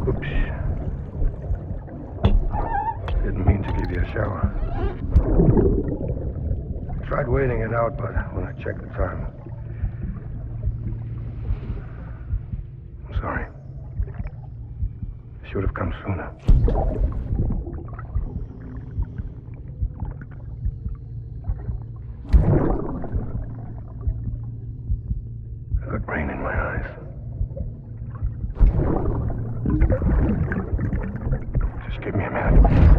Oops. Didn't mean to give you a shower. Tried waiting it out, but when I checked the time... I'm sorry. Should have come sooner. Rain in my eyes. Just give me a minute.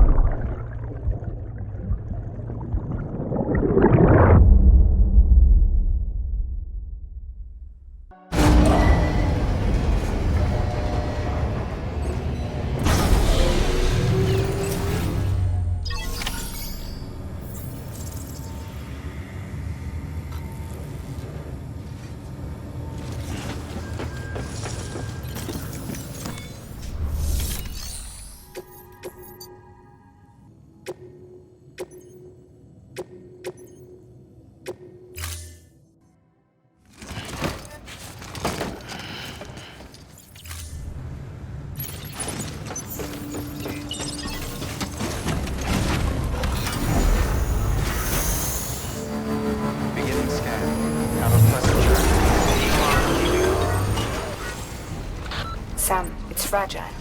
fragile.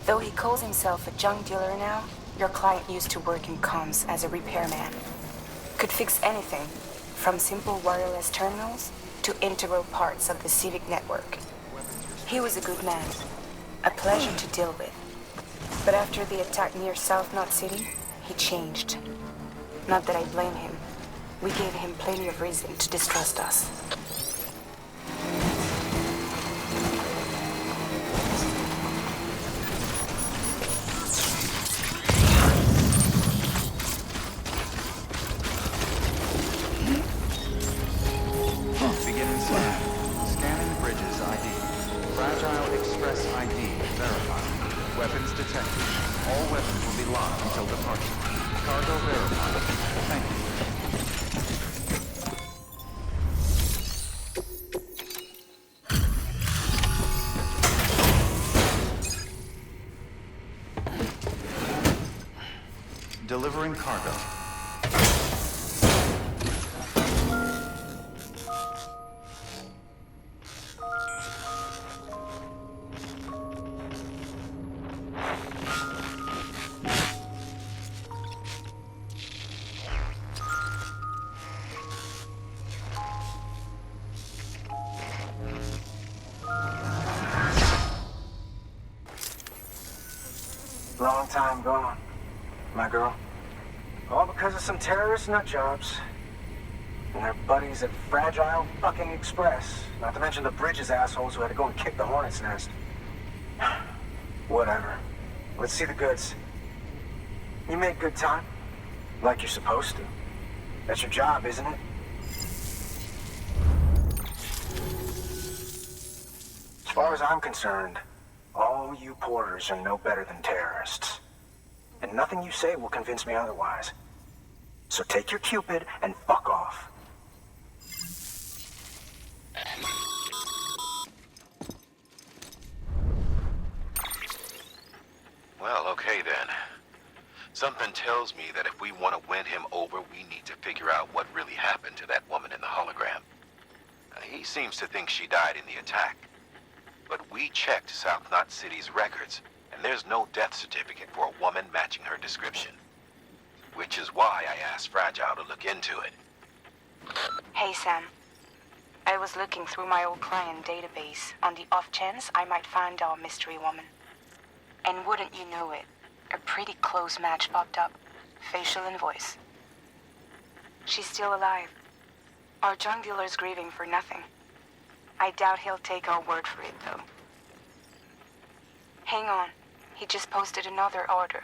Though he calls himself a junk dealer now, your client used to work in comms as a repairman. Could fix anything, from simple wireless terminals to integral parts of the civic network. He was a good man, a pleasure to deal with. But after the attack near South Knot City, he changed. Not that I blame him. We gave him plenty of reason to distrust us. Beginning scan. Scanning bridges ID. Fragile Express ID verified. Weapons detected. All weapons will be locked until departure. Cargo verified. Thank you. Delivering cargo. Long time gone, my girl. All because of some terrorist nutjobs. And their buddies at Fragile fucking Express. Not to mention the Bridges assholes who had to go and kick the hornet's nest. Whatever. Let's see the goods. You make good time. Like you're supposed to. That's your job, isn't it? As far as I'm concerned, all you porters are no better than terrorists. And nothing you say will convince me otherwise. So take your Cupid and fuck off. Well, okay then. Something tells me that if we want to win him over, we need to figure out what really happened to that woman in the hologram. He seems to think she died in the attack. But we checked South Knot City's records, and there's no death certificate for a woman matching her description. Which is why I asked Fragile to look into it. Hey, Sam. I was looking through my old client database on the off chance I might find our mystery woman. And wouldn't you know it, a pretty close match popped up, facial and voice. She's still alive. Our junk dealer's grieving for nothing. I doubt he'll take our word for it, though. Hang on. He just posted another order.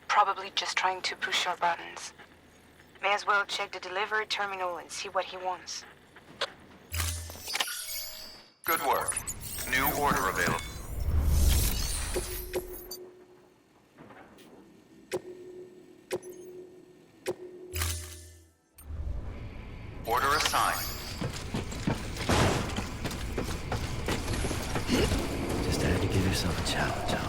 Probably just trying to push our buttons. May as well check the delivery terminal and see what he wants. Good work. New order available. Order assigned. Just had to give yourself a challenge, huh?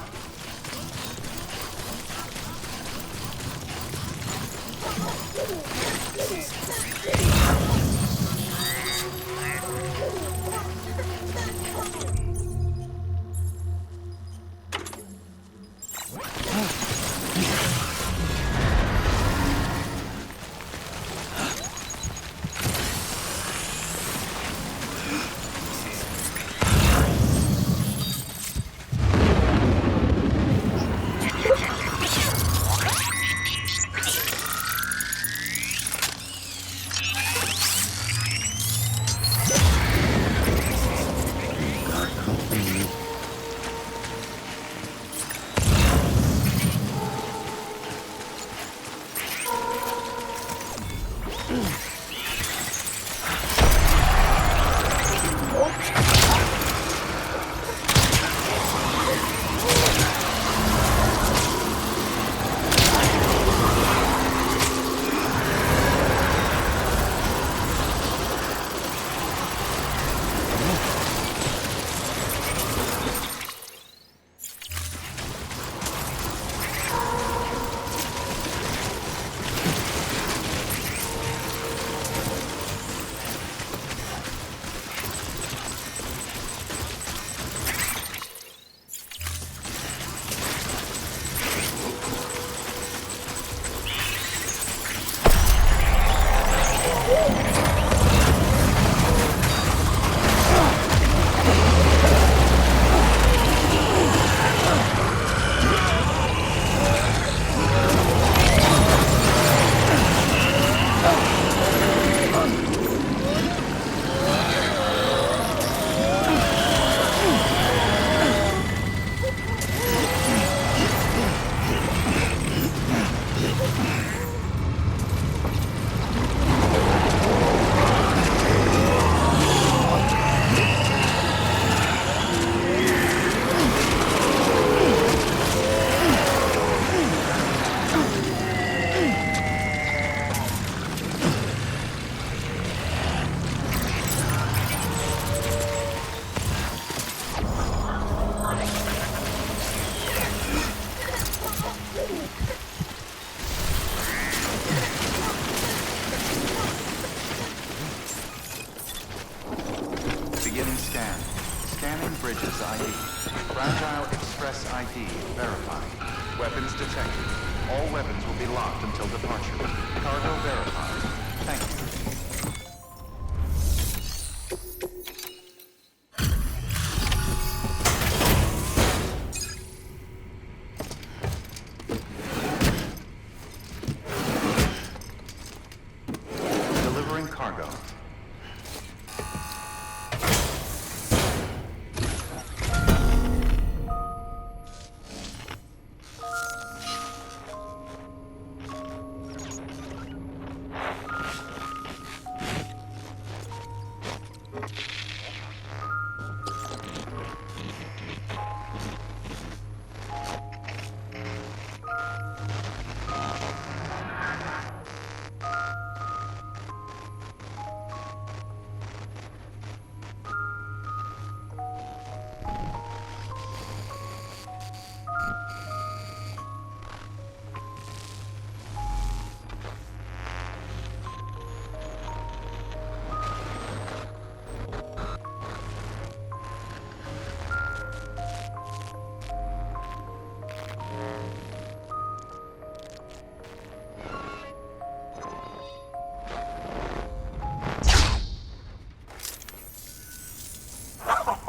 verified. Weapons detected. All weapons will be locked until departure. Cargo verified. Thank you. Delivering cargo.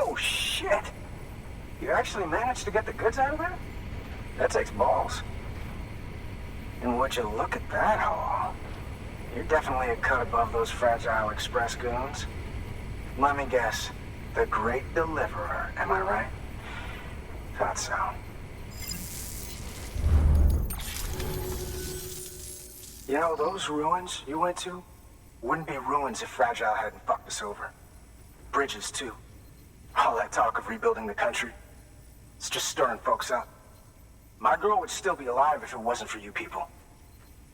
Oh, shit! You actually managed to get the goods out of there? That takes balls. And would you look at that haul? You're definitely a cut above those Fragile Express goons. Let me guess. The Great Deliverer, am I right? Thought so. You know, those ruins you went to wouldn't be ruins if Fragile hadn't fucked us over. Bridges, too. All that talk of rebuilding the country, it's just stirring folks up. My girl would still be alive if it wasn't for you people.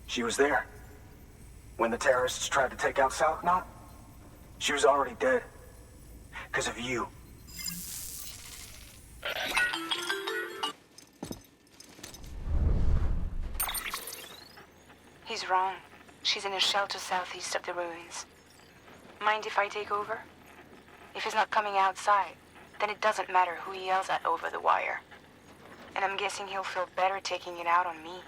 She was there. When the terrorists tried to take out South Knot, she was already dead. Because of you. He's wrong. She's in a shelter southeast of the ruins. Mind if I take over? If he's not coming outside, then it doesn't matter who he yells at over the wire. And I'm guessing he'll feel better taking it out on me.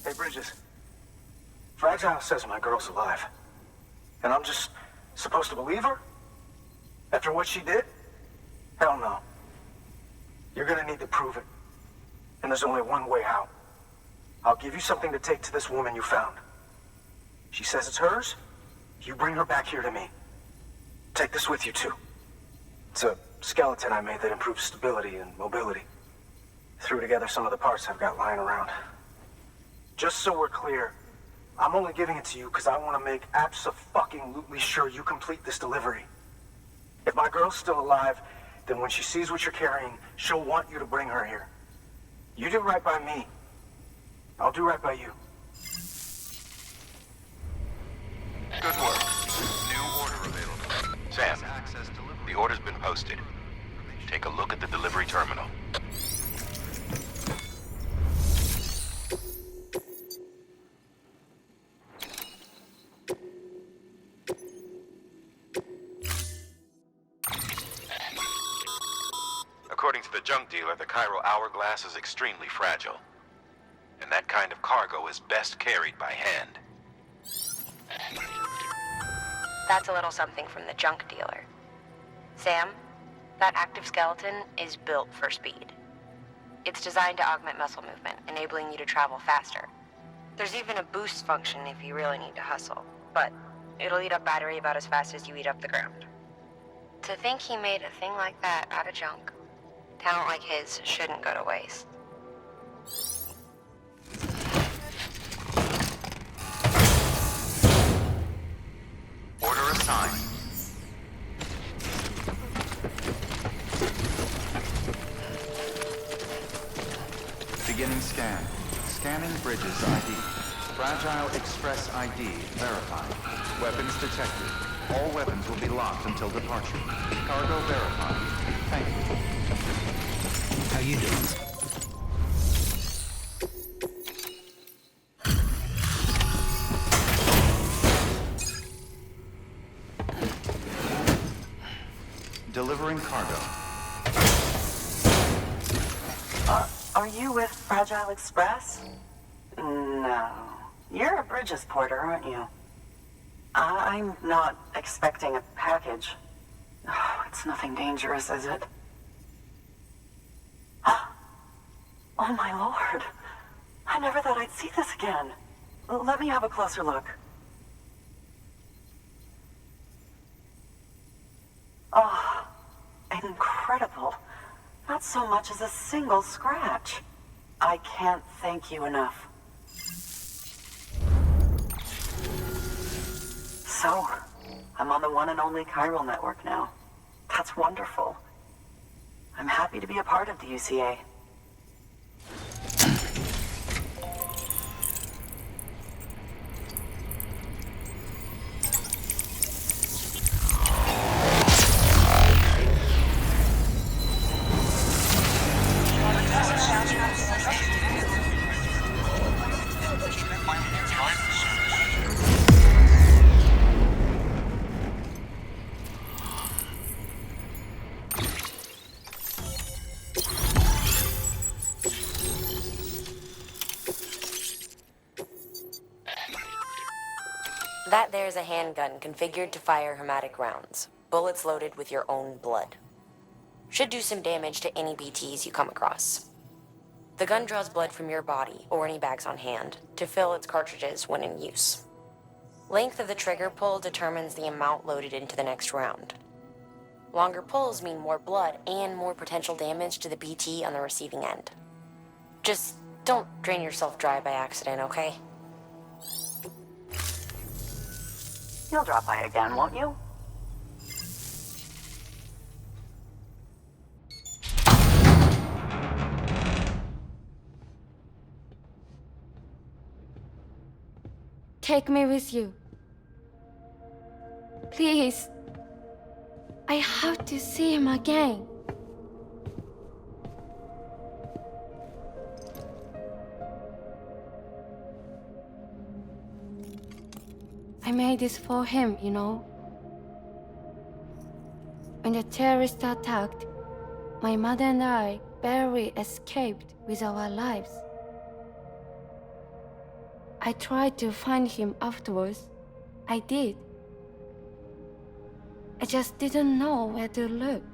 Hey, Bridges. Fragile says my girl's alive. And I'm just supposed to believe her? After what she did? Hell no. You're gonna need to prove it. And there's only one way out. I'll give you something to take to this woman you found. She says it's hers. You bring her back here to me. Take this with you, too. It's a skeleton I made that improves stability and mobility. Threw together some of the parts I've got lying around. Just so we're clear, I'm only giving it to you because I want to make abso-fucking-lutely sure you complete this delivery. If my girl's still alive, then when she sees what you're carrying, she'll want you to bring her here. You do right by me. I'll do right by you. Good work. New order available. Sam, the order's been posted. Take a look at the delivery terminal. According to the junk dealer, the Cairo hourglass is extremely fragile. And that kind of cargo is best carried by hand. That's a little something from the junk dealer. Sam, that active skeleton is built for speed. It's designed to augment muscle movement, enabling you to travel faster. There's even a boost function if you really need to hustle, but it'll eat up battery about as fast as you eat up the ground. To think he made a thing like that out of junk, talent like his shouldn't go to waste. Order assigned. Beginning scan. Scanning Bridges ID. Fragile Express ID verified. Weapons detected. All weapons will be locked until departure. Cargo verified. Thank you. How you doing? Delivering cargo. Are you with Fragile Express? No. You're a Bridges porter, aren't you? I'm not expecting a package. Oh, it's nothing dangerous, is it? Oh my lord. I never thought I'd see this again. Let me have a closer look. Oh, incredible. Not so much as a single scratch. I can't thank you enough. So, I'm on the one and only chiral network now. That's wonderful. I'm happy to be a part of the UCA. That there's a handgun configured to fire hermetic rounds, bullets loaded with your own blood. Should do some damage to any BTs you come across. The gun draws blood from your body, or any bags on hand, to fill its cartridges when in use. Length of the trigger pull determines the amount loaded into the next round. Longer pulls mean more blood and more potential damage to the BT on the receiving end. Just don't drain yourself dry by accident, okay? You'll drop by again, won't you? Take me with you. Please. I have to see him again. I made this for him, you know. When the terrorists attacked, my mother and I barely escaped with our lives. I tried to find him afterwards. I did. I just didn't know where to look.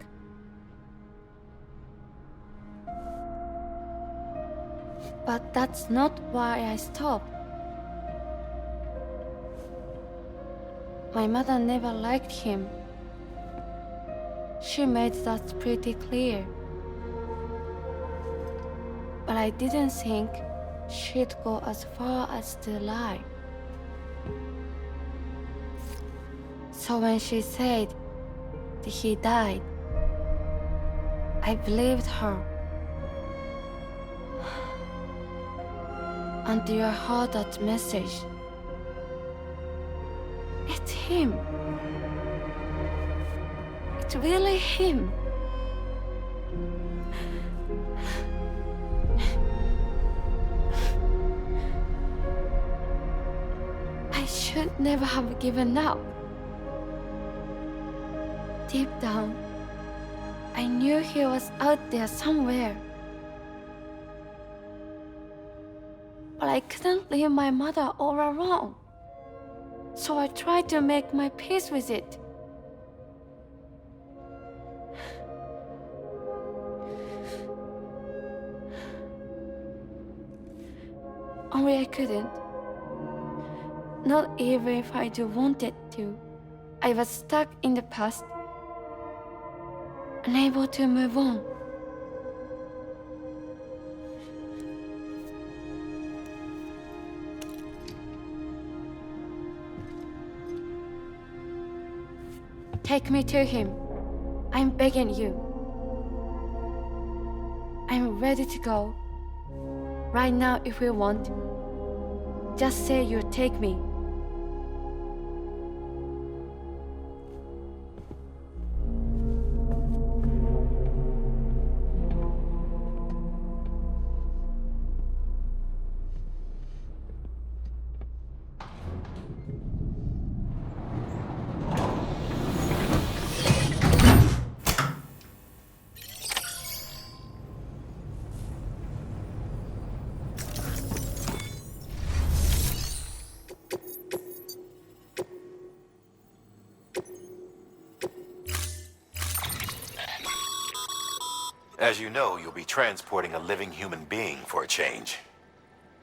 But that's not why I stopped. My mother never liked him. She made that pretty clear. But I didn't think she'd go as far as to lie. So when she said that he died, I believed her. Until I heard that message. It's him. It's really him. I should never have given up. Deep down, I knew he was out there somewhere. But I couldn't leave my mother all alone. So I tried to make my peace with it. Only I couldn't. Not even if I wanted to. I was stuck in the past, unable to move on. Take me to him. I'm begging you. I'm ready to go. Right now if you want. Just say you'll take me. As you know, you'll be transporting a living human being for a change.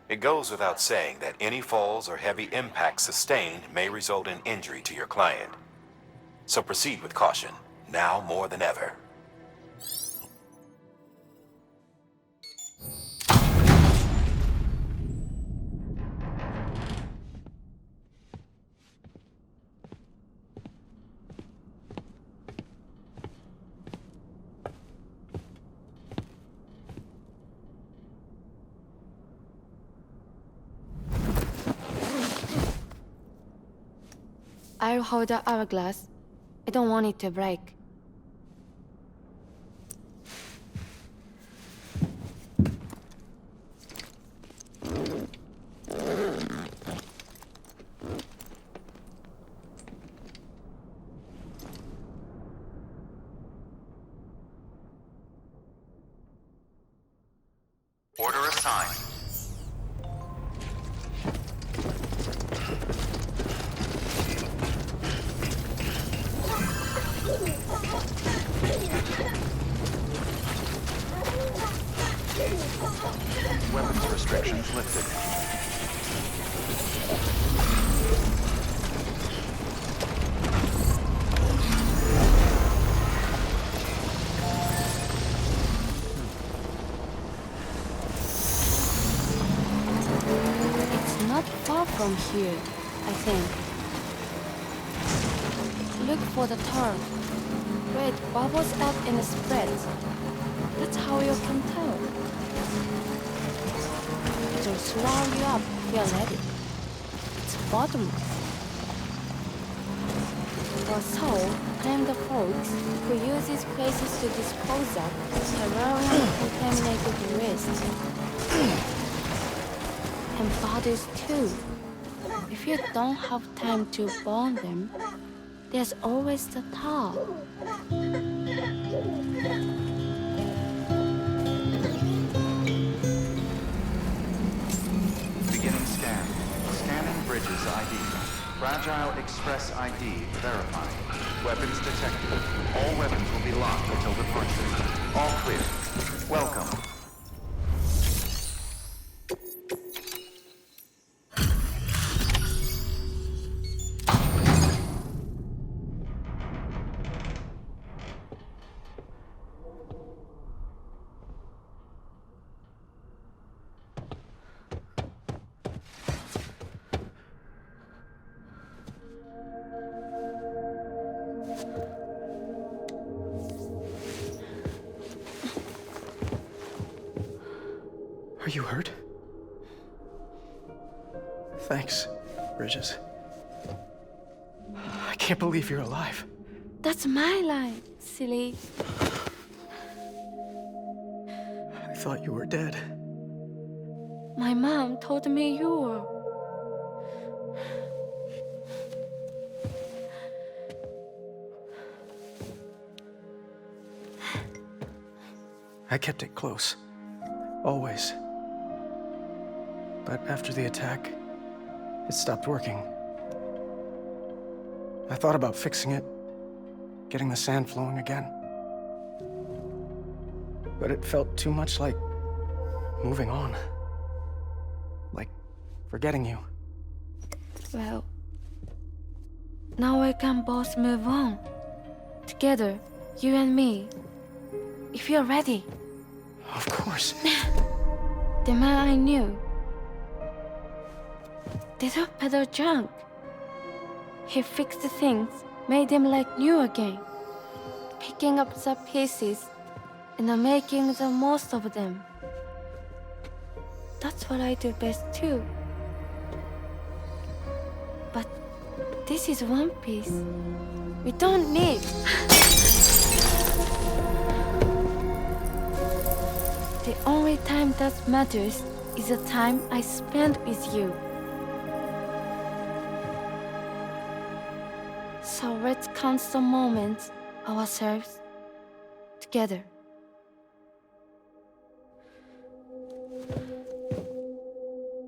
It goes without saying that any falls or heavy impacts sustained may result in injury to your client. So proceed with caution, now more than ever. I'll hold the hourglass. I don't want it to break. Order assigned. Weapons restrictions lifted. It's not far from here, I think. Look for the turn. Where it bubbles up and spreads. That's how you can tell. It'll swallow you up if you're ready. It's bottomless. Or so claim the folks who use these places to dispose of terrarium contaminated waste. And bodies too. If you don't have time to burn them, there's always the tar. Beginning scan. Scanning bridges ID. Fragile Express ID verified. Weapons detected. All weapons will be locked until departure. All clear. Welcome. Are you hurt? Thanks, Bridges. I can't believe you're alive. That's my line, silly. I thought you were dead. My mom told me you were. I kept it close. Always. But after the attack, it stopped working. I thought about fixing it, getting the sand flowing again. But it felt too much like moving on. Like forgetting you. Well, now we can both move on. Together, you and me. If you're ready. Of course. The man I knew. They don't peddle junk. He fixed the things, made them like new again. Picking up the pieces and making the most of them. That's what I do best too. But this is one piece. We don't need. The only time that matters is the time I spend with you. So let's count the moments ourselves together.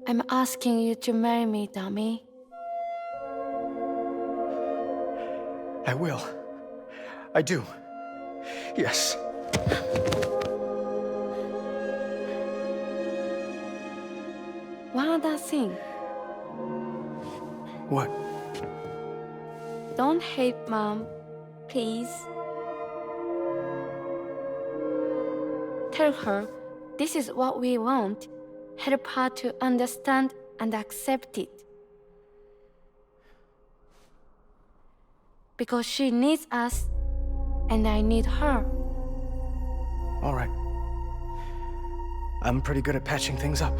I'm asking you to marry me, dummy. I will. I do. Yes. another thing. What? Don't hate Mom, please. Tell her this is what we want. Help her to understand and accept it. Because she needs us, and I need her. All right. I'm pretty good at patching things up.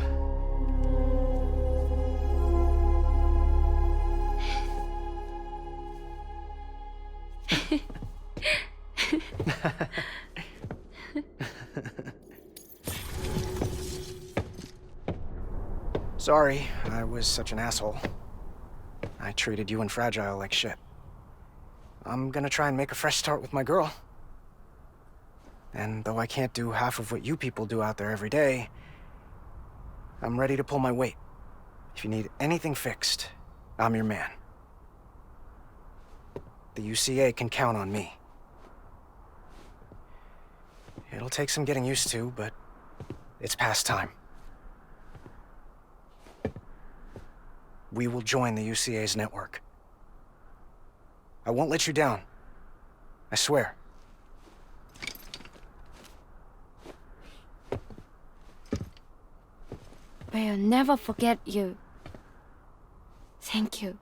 Sorry, I was such an asshole. I treated you and Fragile like shit. I'm gonna try and make a fresh start with my girl. And though I can't do half of what you people do out there every day, I'm ready to pull my weight. If you need anything fixed, I'm your man. The UCA can count on me. It'll take some getting used to, but it's past time. We will join the UCA's network. I won't let you down. I swear. We'll never forget you. Thank you.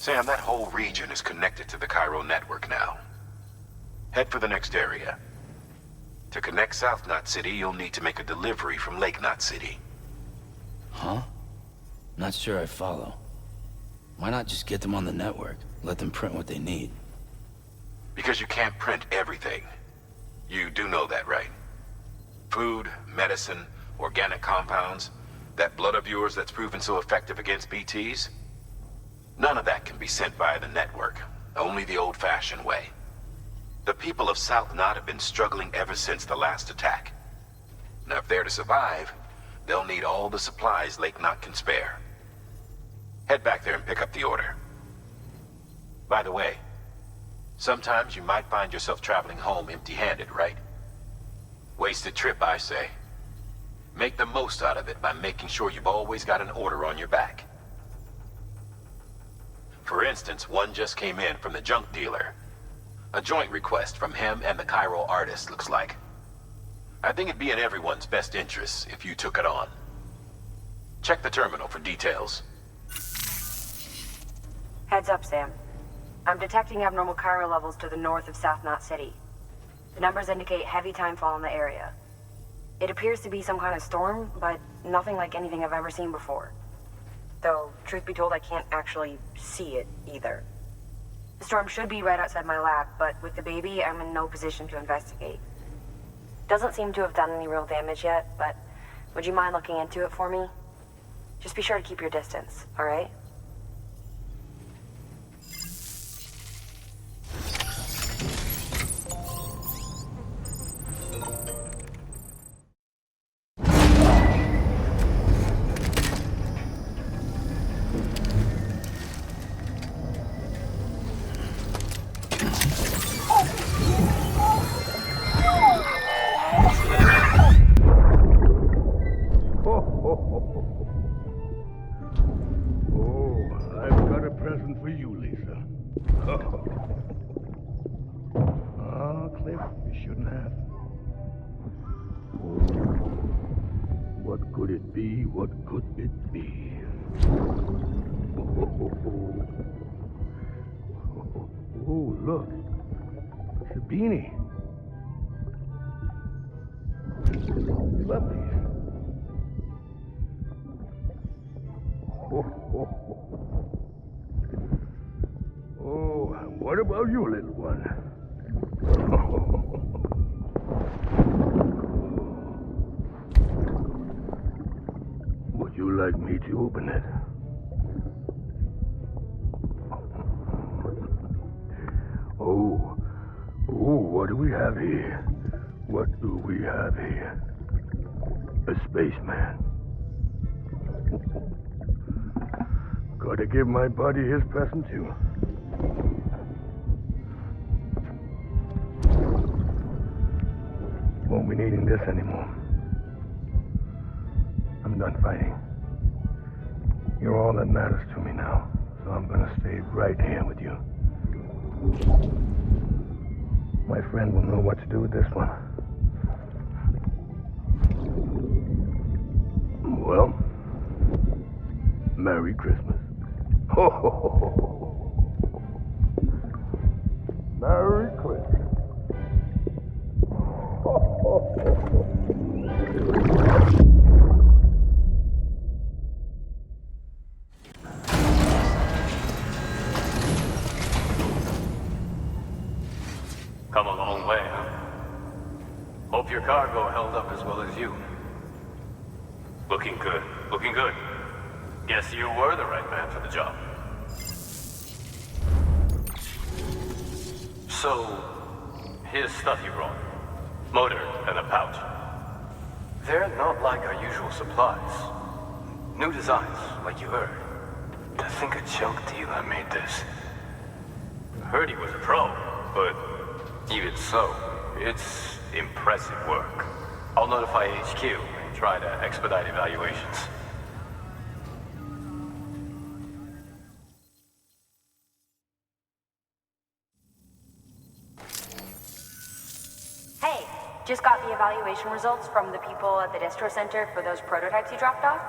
Sam, that whole region is connected to the Cairo network now. Head for the next area. To connect South Knot City, you'll need to make a delivery from Lake Knot City. Huh? Not sure I follow. Why not just get them on the network? Let them print what they need. Because you can't print everything. You do know that, right? Food, medicine, organic compounds, that blood of yours that's proven so effective against BTs? None of that can be sent via the network. Only the old-fashioned way. The people of South Knot have been struggling ever since the last attack. Now, if they're to survive, they'll need all the supplies Lake Knot can spare. Head back there and pick up the order. By the way, sometimes you might find yourself traveling home empty-handed, right? Wasted trip, I say. Make the most out of it by making sure you've always got an order on your back. For instance, one just came in from the junk dealer. A joint request from him and the Cairo artist, looks like. I think it'd be in everyone's best interest if you took it on. Check the terminal for details. Heads up, Sam. I'm detecting abnormal Cairo levels to the north of South Knot City. The numbers indicate heavy timefall in the area. It appears to be some kind of storm, but nothing like anything I've ever seen before. Though, truth be told, I can't actually see it either. The storm should be right outside my lab, but with the baby, I'm in no position to investigate. Doesn't seem to have done any real damage yet, but would you mind looking into it for me? Just be sure to keep your distance, all right? What could it be? Oh, look. Sabini. Love these. Oh, what about you, little one? Would you like me to open it? Oh, what do we have here? What do we have here? A spaceman. Gotta give my buddy his present too. Won't be needing this anymore. I'm done fighting. You're all that matters to me now, so I'm gonna stay right here with you. My friend will know what to do with this one. Well, Merry Christmas. Ho, ho, ho, ho. Merry Christmas. Ho, ho, ho, ho. Come a long way, huh? Hope your cargo held up as well as you. Looking good. Looking good. Guess you were the right man for the job. So, here's stuff you brought. Motor and a pouch. They're not like our usual supplies. New designs, like you heard. To think a joke dealer made this. Heard he was a pro, but even so, it's impressive work. I'll notify HQ and try to expedite evaluations. Hey, just got the evaluation results from the people at the distro center for those prototypes you dropped off.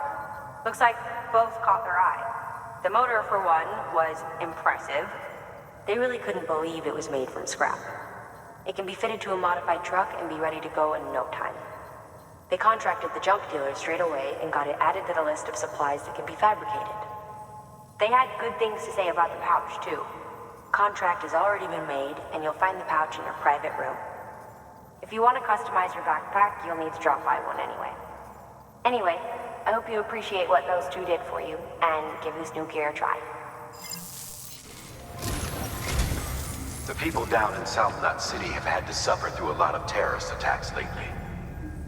Looks like both caught their eye. The motor, for one, was impressive. They really couldn't believe it was made from scrap. It can be fitted to a modified truck and be ready to go in no time. They contracted the junk dealer straight away and got it added to the list of supplies that can be fabricated. They had good things to say about the pouch, too. Contract has already been made, and you'll find the pouch in your private room. If you want to customize your backpack, you'll need to drop by one anyway. Anyway, I hope you appreciate what those two did for you, and give this new gear a try. The people down in South Knot City have had to suffer through a lot of terrorist attacks lately.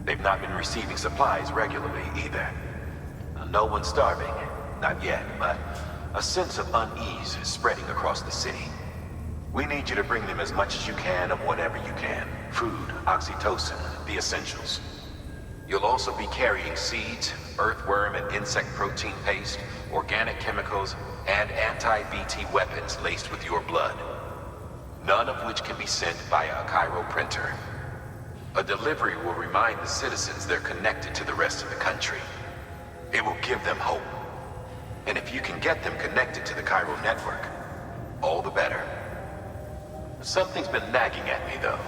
They've not been receiving supplies regularly either. No one's starving, not yet, but a sense of unease is spreading across the city. We need you to bring them as much as you can of whatever you can. Food, oxytocin, the essentials. You'll also be carrying seeds, earthworm and insect protein paste, organic chemicals, and anti-BT weapons laced with your blood. None of which can be sent via a Cairo printer. A delivery will remind the citizens they're connected to the rest of the country. It will give them hope. And if you can get them connected to the Cairo network, all the better. Something's been nagging at me, though.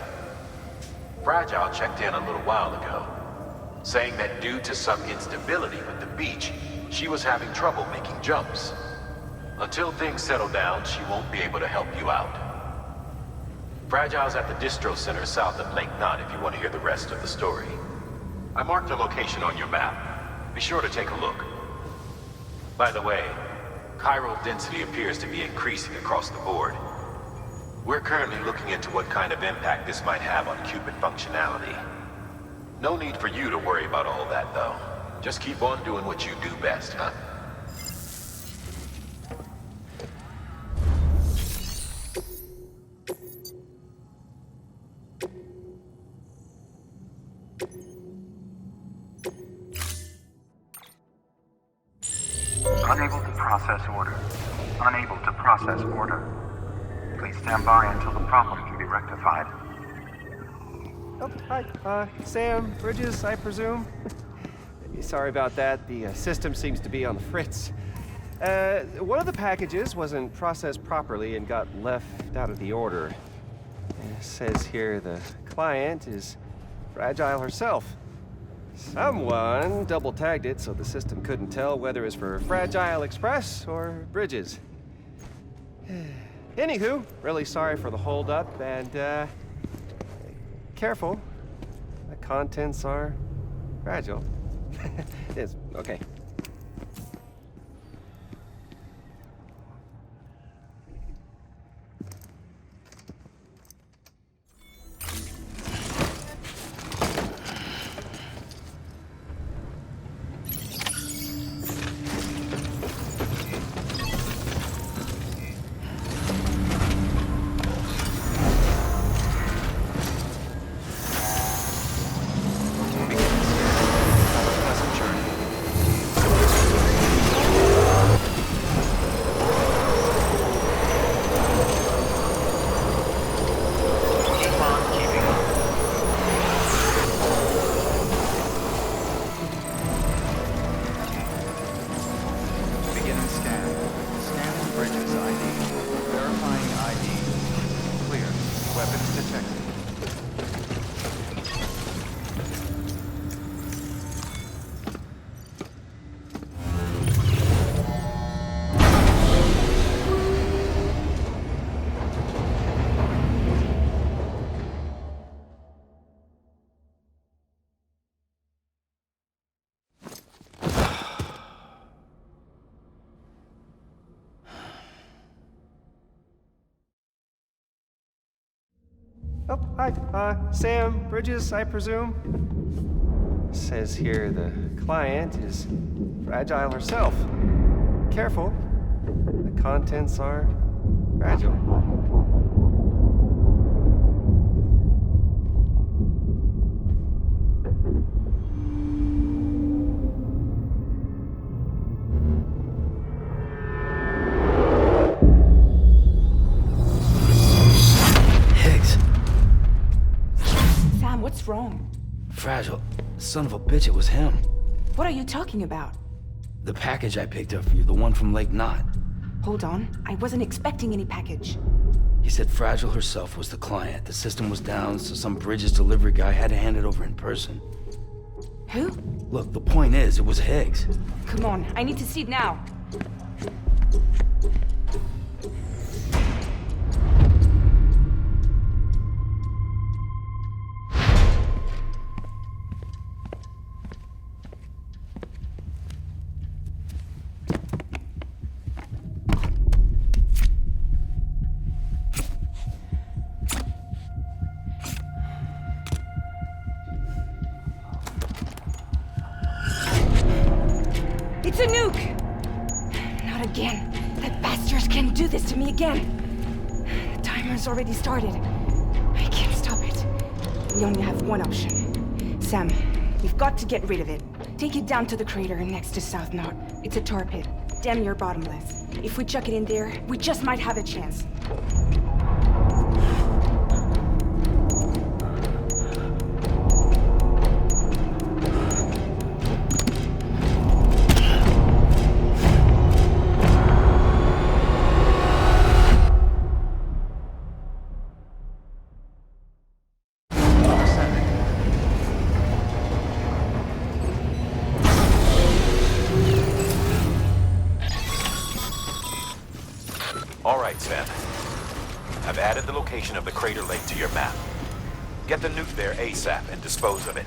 Fragile checked in a little while ago, saying that due to some instability with the beach, she was having trouble making jumps. Until things settle down, she won't be able to help you out. Fragile's at the distro center south of Lake Knot if you want to hear the rest of the story. I marked her location on your map. Be sure to take a look. By the way, chiral density appears to be increasing across the board. We're currently looking into what kind of impact this might have on Cupid functionality. No need for you to worry about all that, though. Just keep on doing what you do best, huh? Unable to process order. Unable to process order. Please stand by until the problem can be rectified. Oh, hi. Sam, Bridges, I presume? Sorry about that. The system seems to be on the fritz. One of the packages wasn't processed properly and got left out of the order. It says here the client is Fragile herself. Someone double-tagged it so the system couldn't tell whether it's for Fragile Express or Bridges. Anywho, really sorry for the holdup, and, careful. The contents are fragile. It's okay. Oh, hi. Sam, Bridges, I presume? Says here the client is Fragile herself. Careful. The contents are fragile. What's wrong? Fragile. Son of a bitch, it was him. What are you talking about? The package I picked up for you, the one from Lake Knot. Hold on. I wasn't expecting any package. He said Fragile herself was the client. The system was down, so some Bridges delivery guy had to hand it over in person. Who? Look, the point is, it was Higgs. Come on, I need to see it now. It's a nuke! Not again. That bastards can't do this to me again. The timer's already started. I can't stop it. We only have one option. Sam, we've got to get rid of it. Take it down to the crater next to South Knot. It's a tar pit. Damn near bottomless. If we chuck it in there, we just might have a chance. Sam. I've added the location of the crater lake to your map. Get the nuke there ASAP and dispose of it.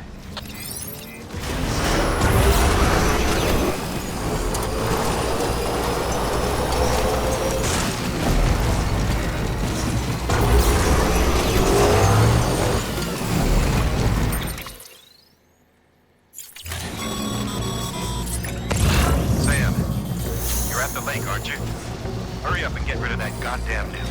Sam, you're at the lake, aren't you? Hurry up and get rid of that goddamn nuke.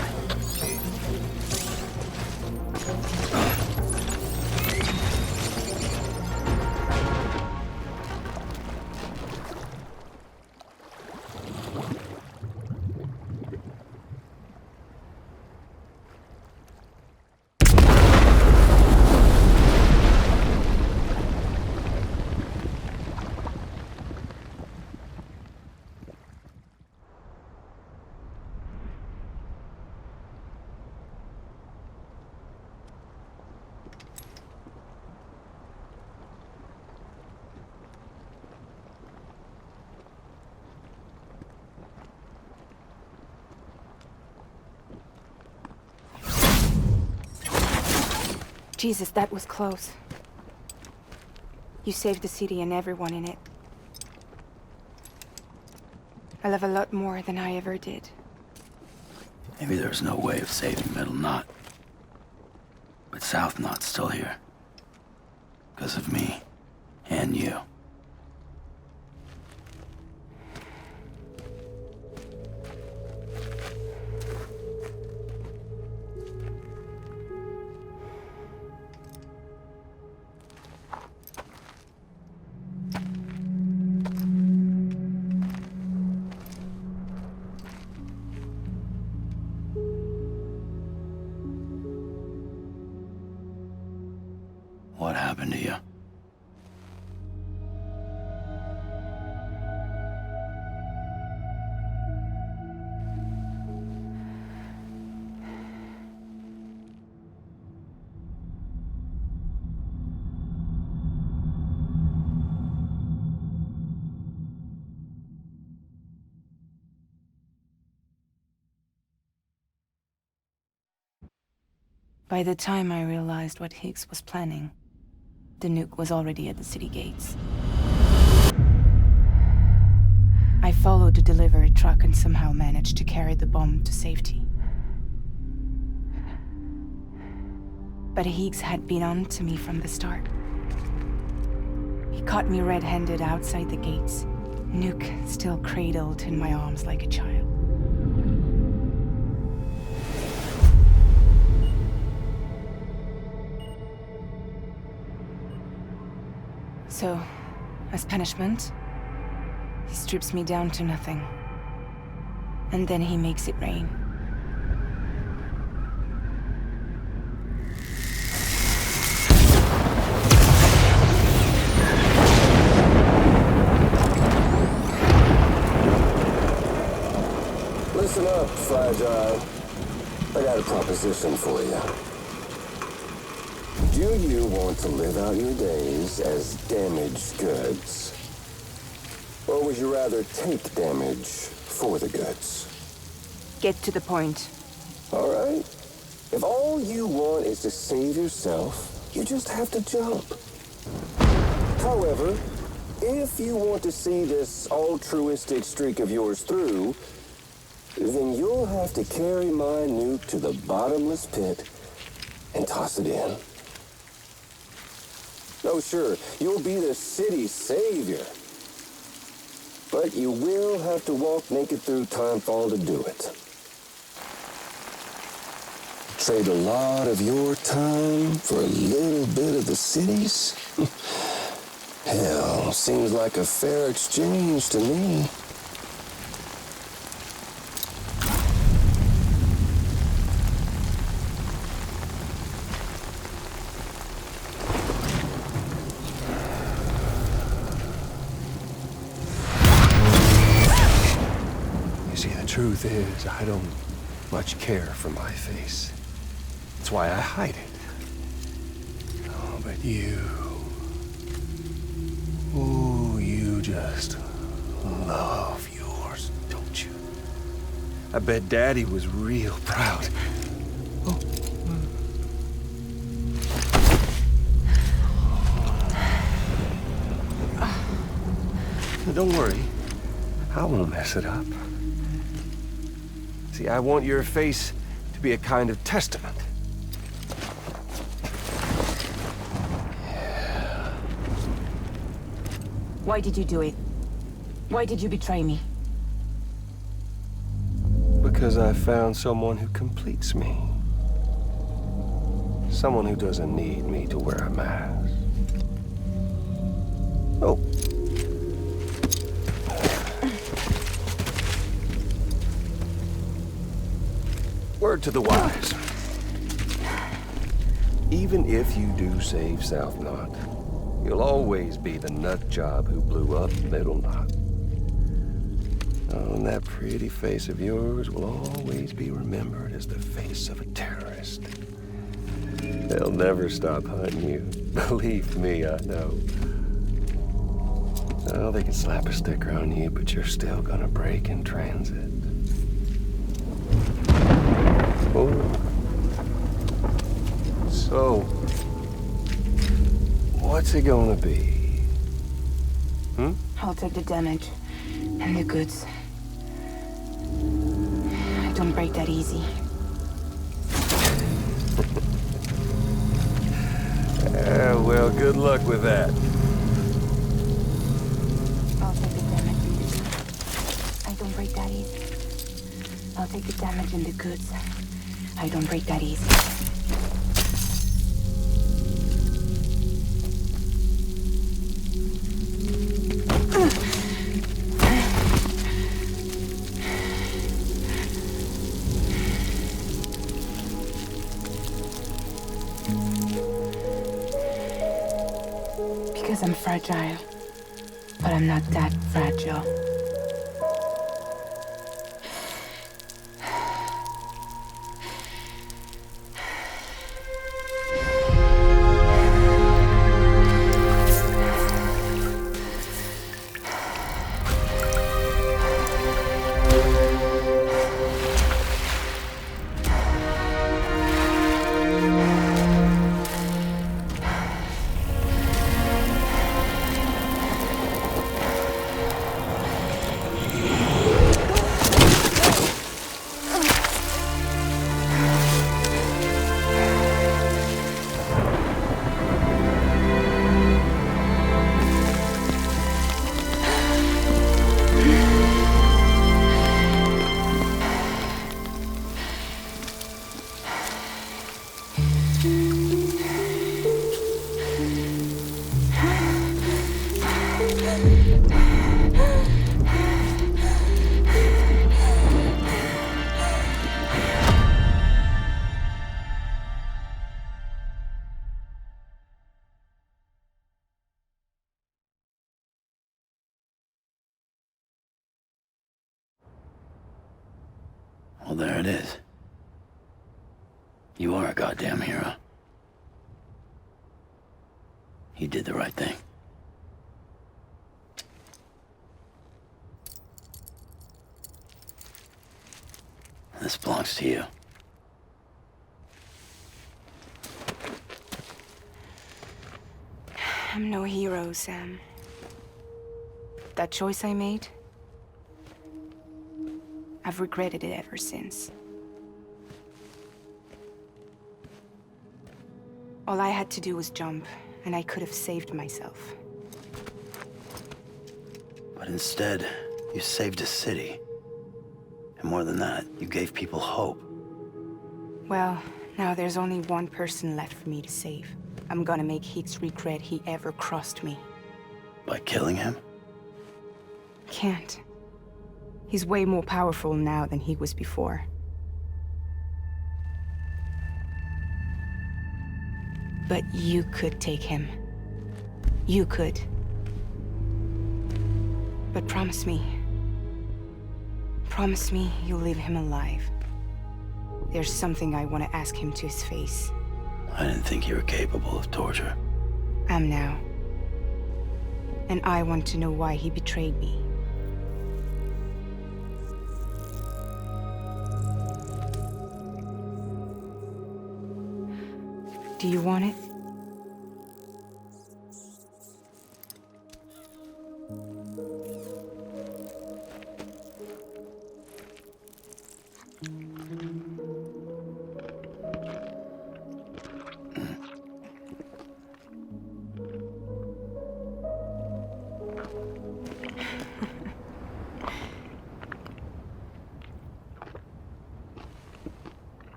Jesus, that was close. You saved the city and everyone in it. I love a lot more than I ever did. Maybe there's no way of saving Middle Knot. But South Knot's still here. Because of me. And you. What happened to you? By the time I realized what Higgs was planning, the nuke was already at the city gates. I followed the delivery truck and somehow managed to carry the bomb to safety. But Higgs had been on to me from the start. He caught me red-handed outside the gates, nuke still cradled in my arms like a child. So, as punishment, he strips me down to nothing. And then he makes it rain. Listen up, Fragile. I got a proposition for you. Do you want to live out your days as damaged goods? Or would you rather take damage for the goods? Get to the point. All right. If all you want is to save yourself, you just have to jump. However, if you want to see this altruistic streak of yours through, then you'll have to carry my nuke to the bottomless pit and toss it in. Oh, sure, you'll be the city's savior. But you will have to walk naked through Timefall to do it. Trade a lot of your time for a little bit of the city's? Hell, seems like a fair exchange to me. Truth is, I don't much care for my face. That's why I hide it. Oh, but you... Oh, you just love yours, don't you? I bet Daddy was real proud. Oh. Don't worry. I won't mess it up. See, I want your face to be a kind of testament. Yeah. Why did you do it? Why did you betray me? Because I found someone who completes me. Someone who doesn't need me to wear a mask. Oh. Word to the wise. Even if you do save South Knot, you'll always be the nut job who blew up Middle Knot. Oh, and that pretty face of yours will always be remembered as the face of a terrorist. They'll never stop hunting you. Believe me, I know. Oh, they can slap a sticker on you, but you're still gonna break in transit. Oh. So, What's it gonna be? I'll take the damage and the goods. I don't break that easy. Well, good luck with that. I'll take the damage and the goods. I don't break that easy. I'll take the damage and the goods. I don't break that easy. Because I'm fragile. But I'm not that fragile. Well, there it is. You are a goddamn hero. You did the right thing. This belongs to you. I'm no hero, Sam. That choice I made, I've regretted it ever since. All I had to do was jump, and I could have saved myself. But instead, you saved a city. And more than that, you gave people hope. Well, now there's only one person left for me to save. I'm gonna make Hicks regret he ever crossed me. By killing him? Can't. He's way more powerful now than he was before. But you could take him. You could. But promise me. Promise me you'll leave him alive. There's something I want to ask him to his face. I didn't think you were capable of torture. I'm now. And I want to know why he betrayed me. Do you want it?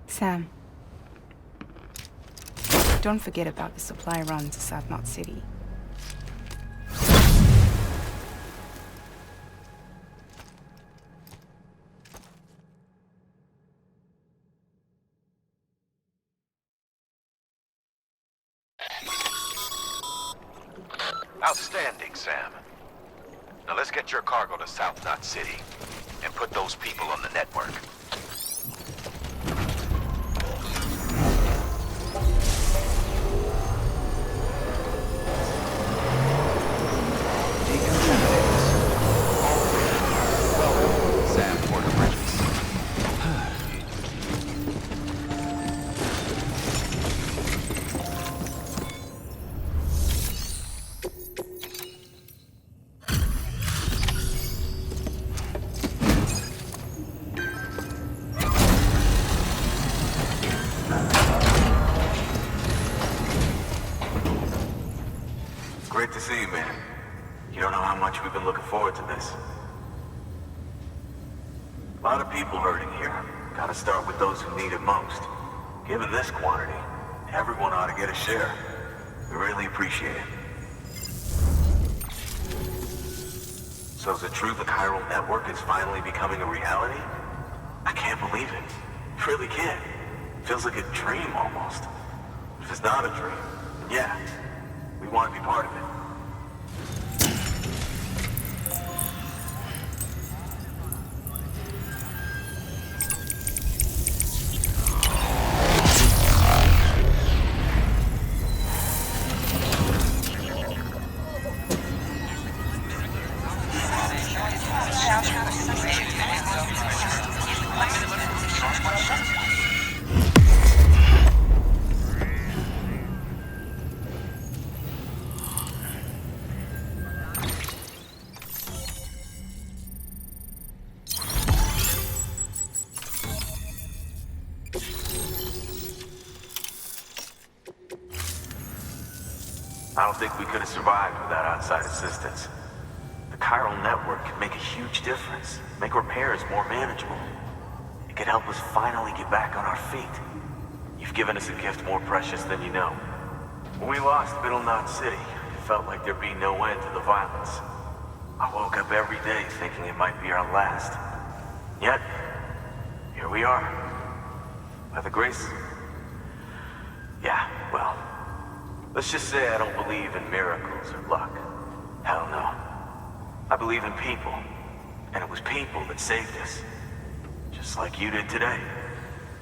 Sam. Don't forget about the supply run to South Knot City. Outstanding, Sam. Now let's get your cargo to South Knot City and put those people on the network. Great to see you, man. You don't know how much we've been looking forward to this. A lot of people hurting here. Gotta start with those who need it most. Given this quantity, everyone ought to get a share. We really appreciate it. So is it true the chiral network is finally becoming a reality? I can't believe it. Really can't. Feels like a dream almost. If it's not a dream, then yeah, we want to be part of it. I don't think we could have survived without outside assistance. The chiral network can make a huge difference, make repairs more manageable. It could help us finally get back on our feet. You've given us a gift more precious than you know. When we lost Middle Knot City, it felt like there'd be no end to the violence. I woke up every day thinking it might be our last. Yet, here we are. By the grace... Yeah, well... Let's just say I don't believe in miracles or luck. Hell no. I believe in people. And it was people that saved us. Just like you did today.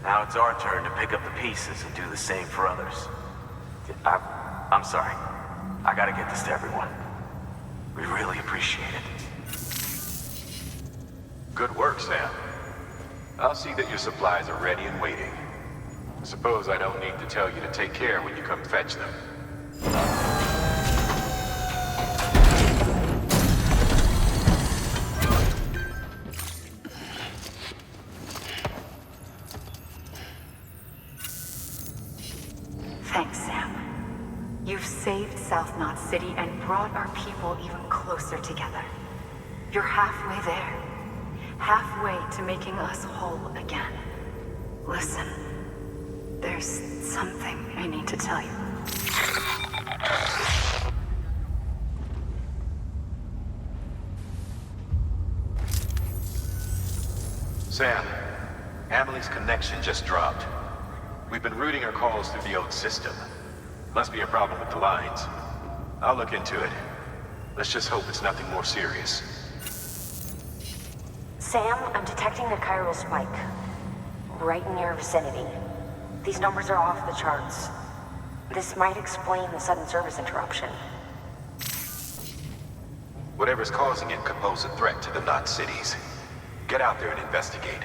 Now it's our turn to pick up the pieces and do the same for others. I'm sorry. I gotta get this to everyone. We really appreciate it. Good work, Sam. I'll see that your supplies are ready and waiting. I suppose I don't need to tell you to take care when you come fetch them. Thanks, Sam. You've saved South Knot City and brought our people even closer together. You're halfway there. Halfway to making us whole again. Listen, there's something I need to tell you. Sam, Amelie's connection just dropped. We've been routing her calls through the old system. Must be a problem with the lines. I'll look into it. Let's just hope it's nothing more serious. Sam, I'm detecting a chiral spike. Right in your vicinity. These numbers are off the charts. This might explain the sudden service interruption. Whatever's causing it could pose a threat to the Knot cities. Get out there and investigate.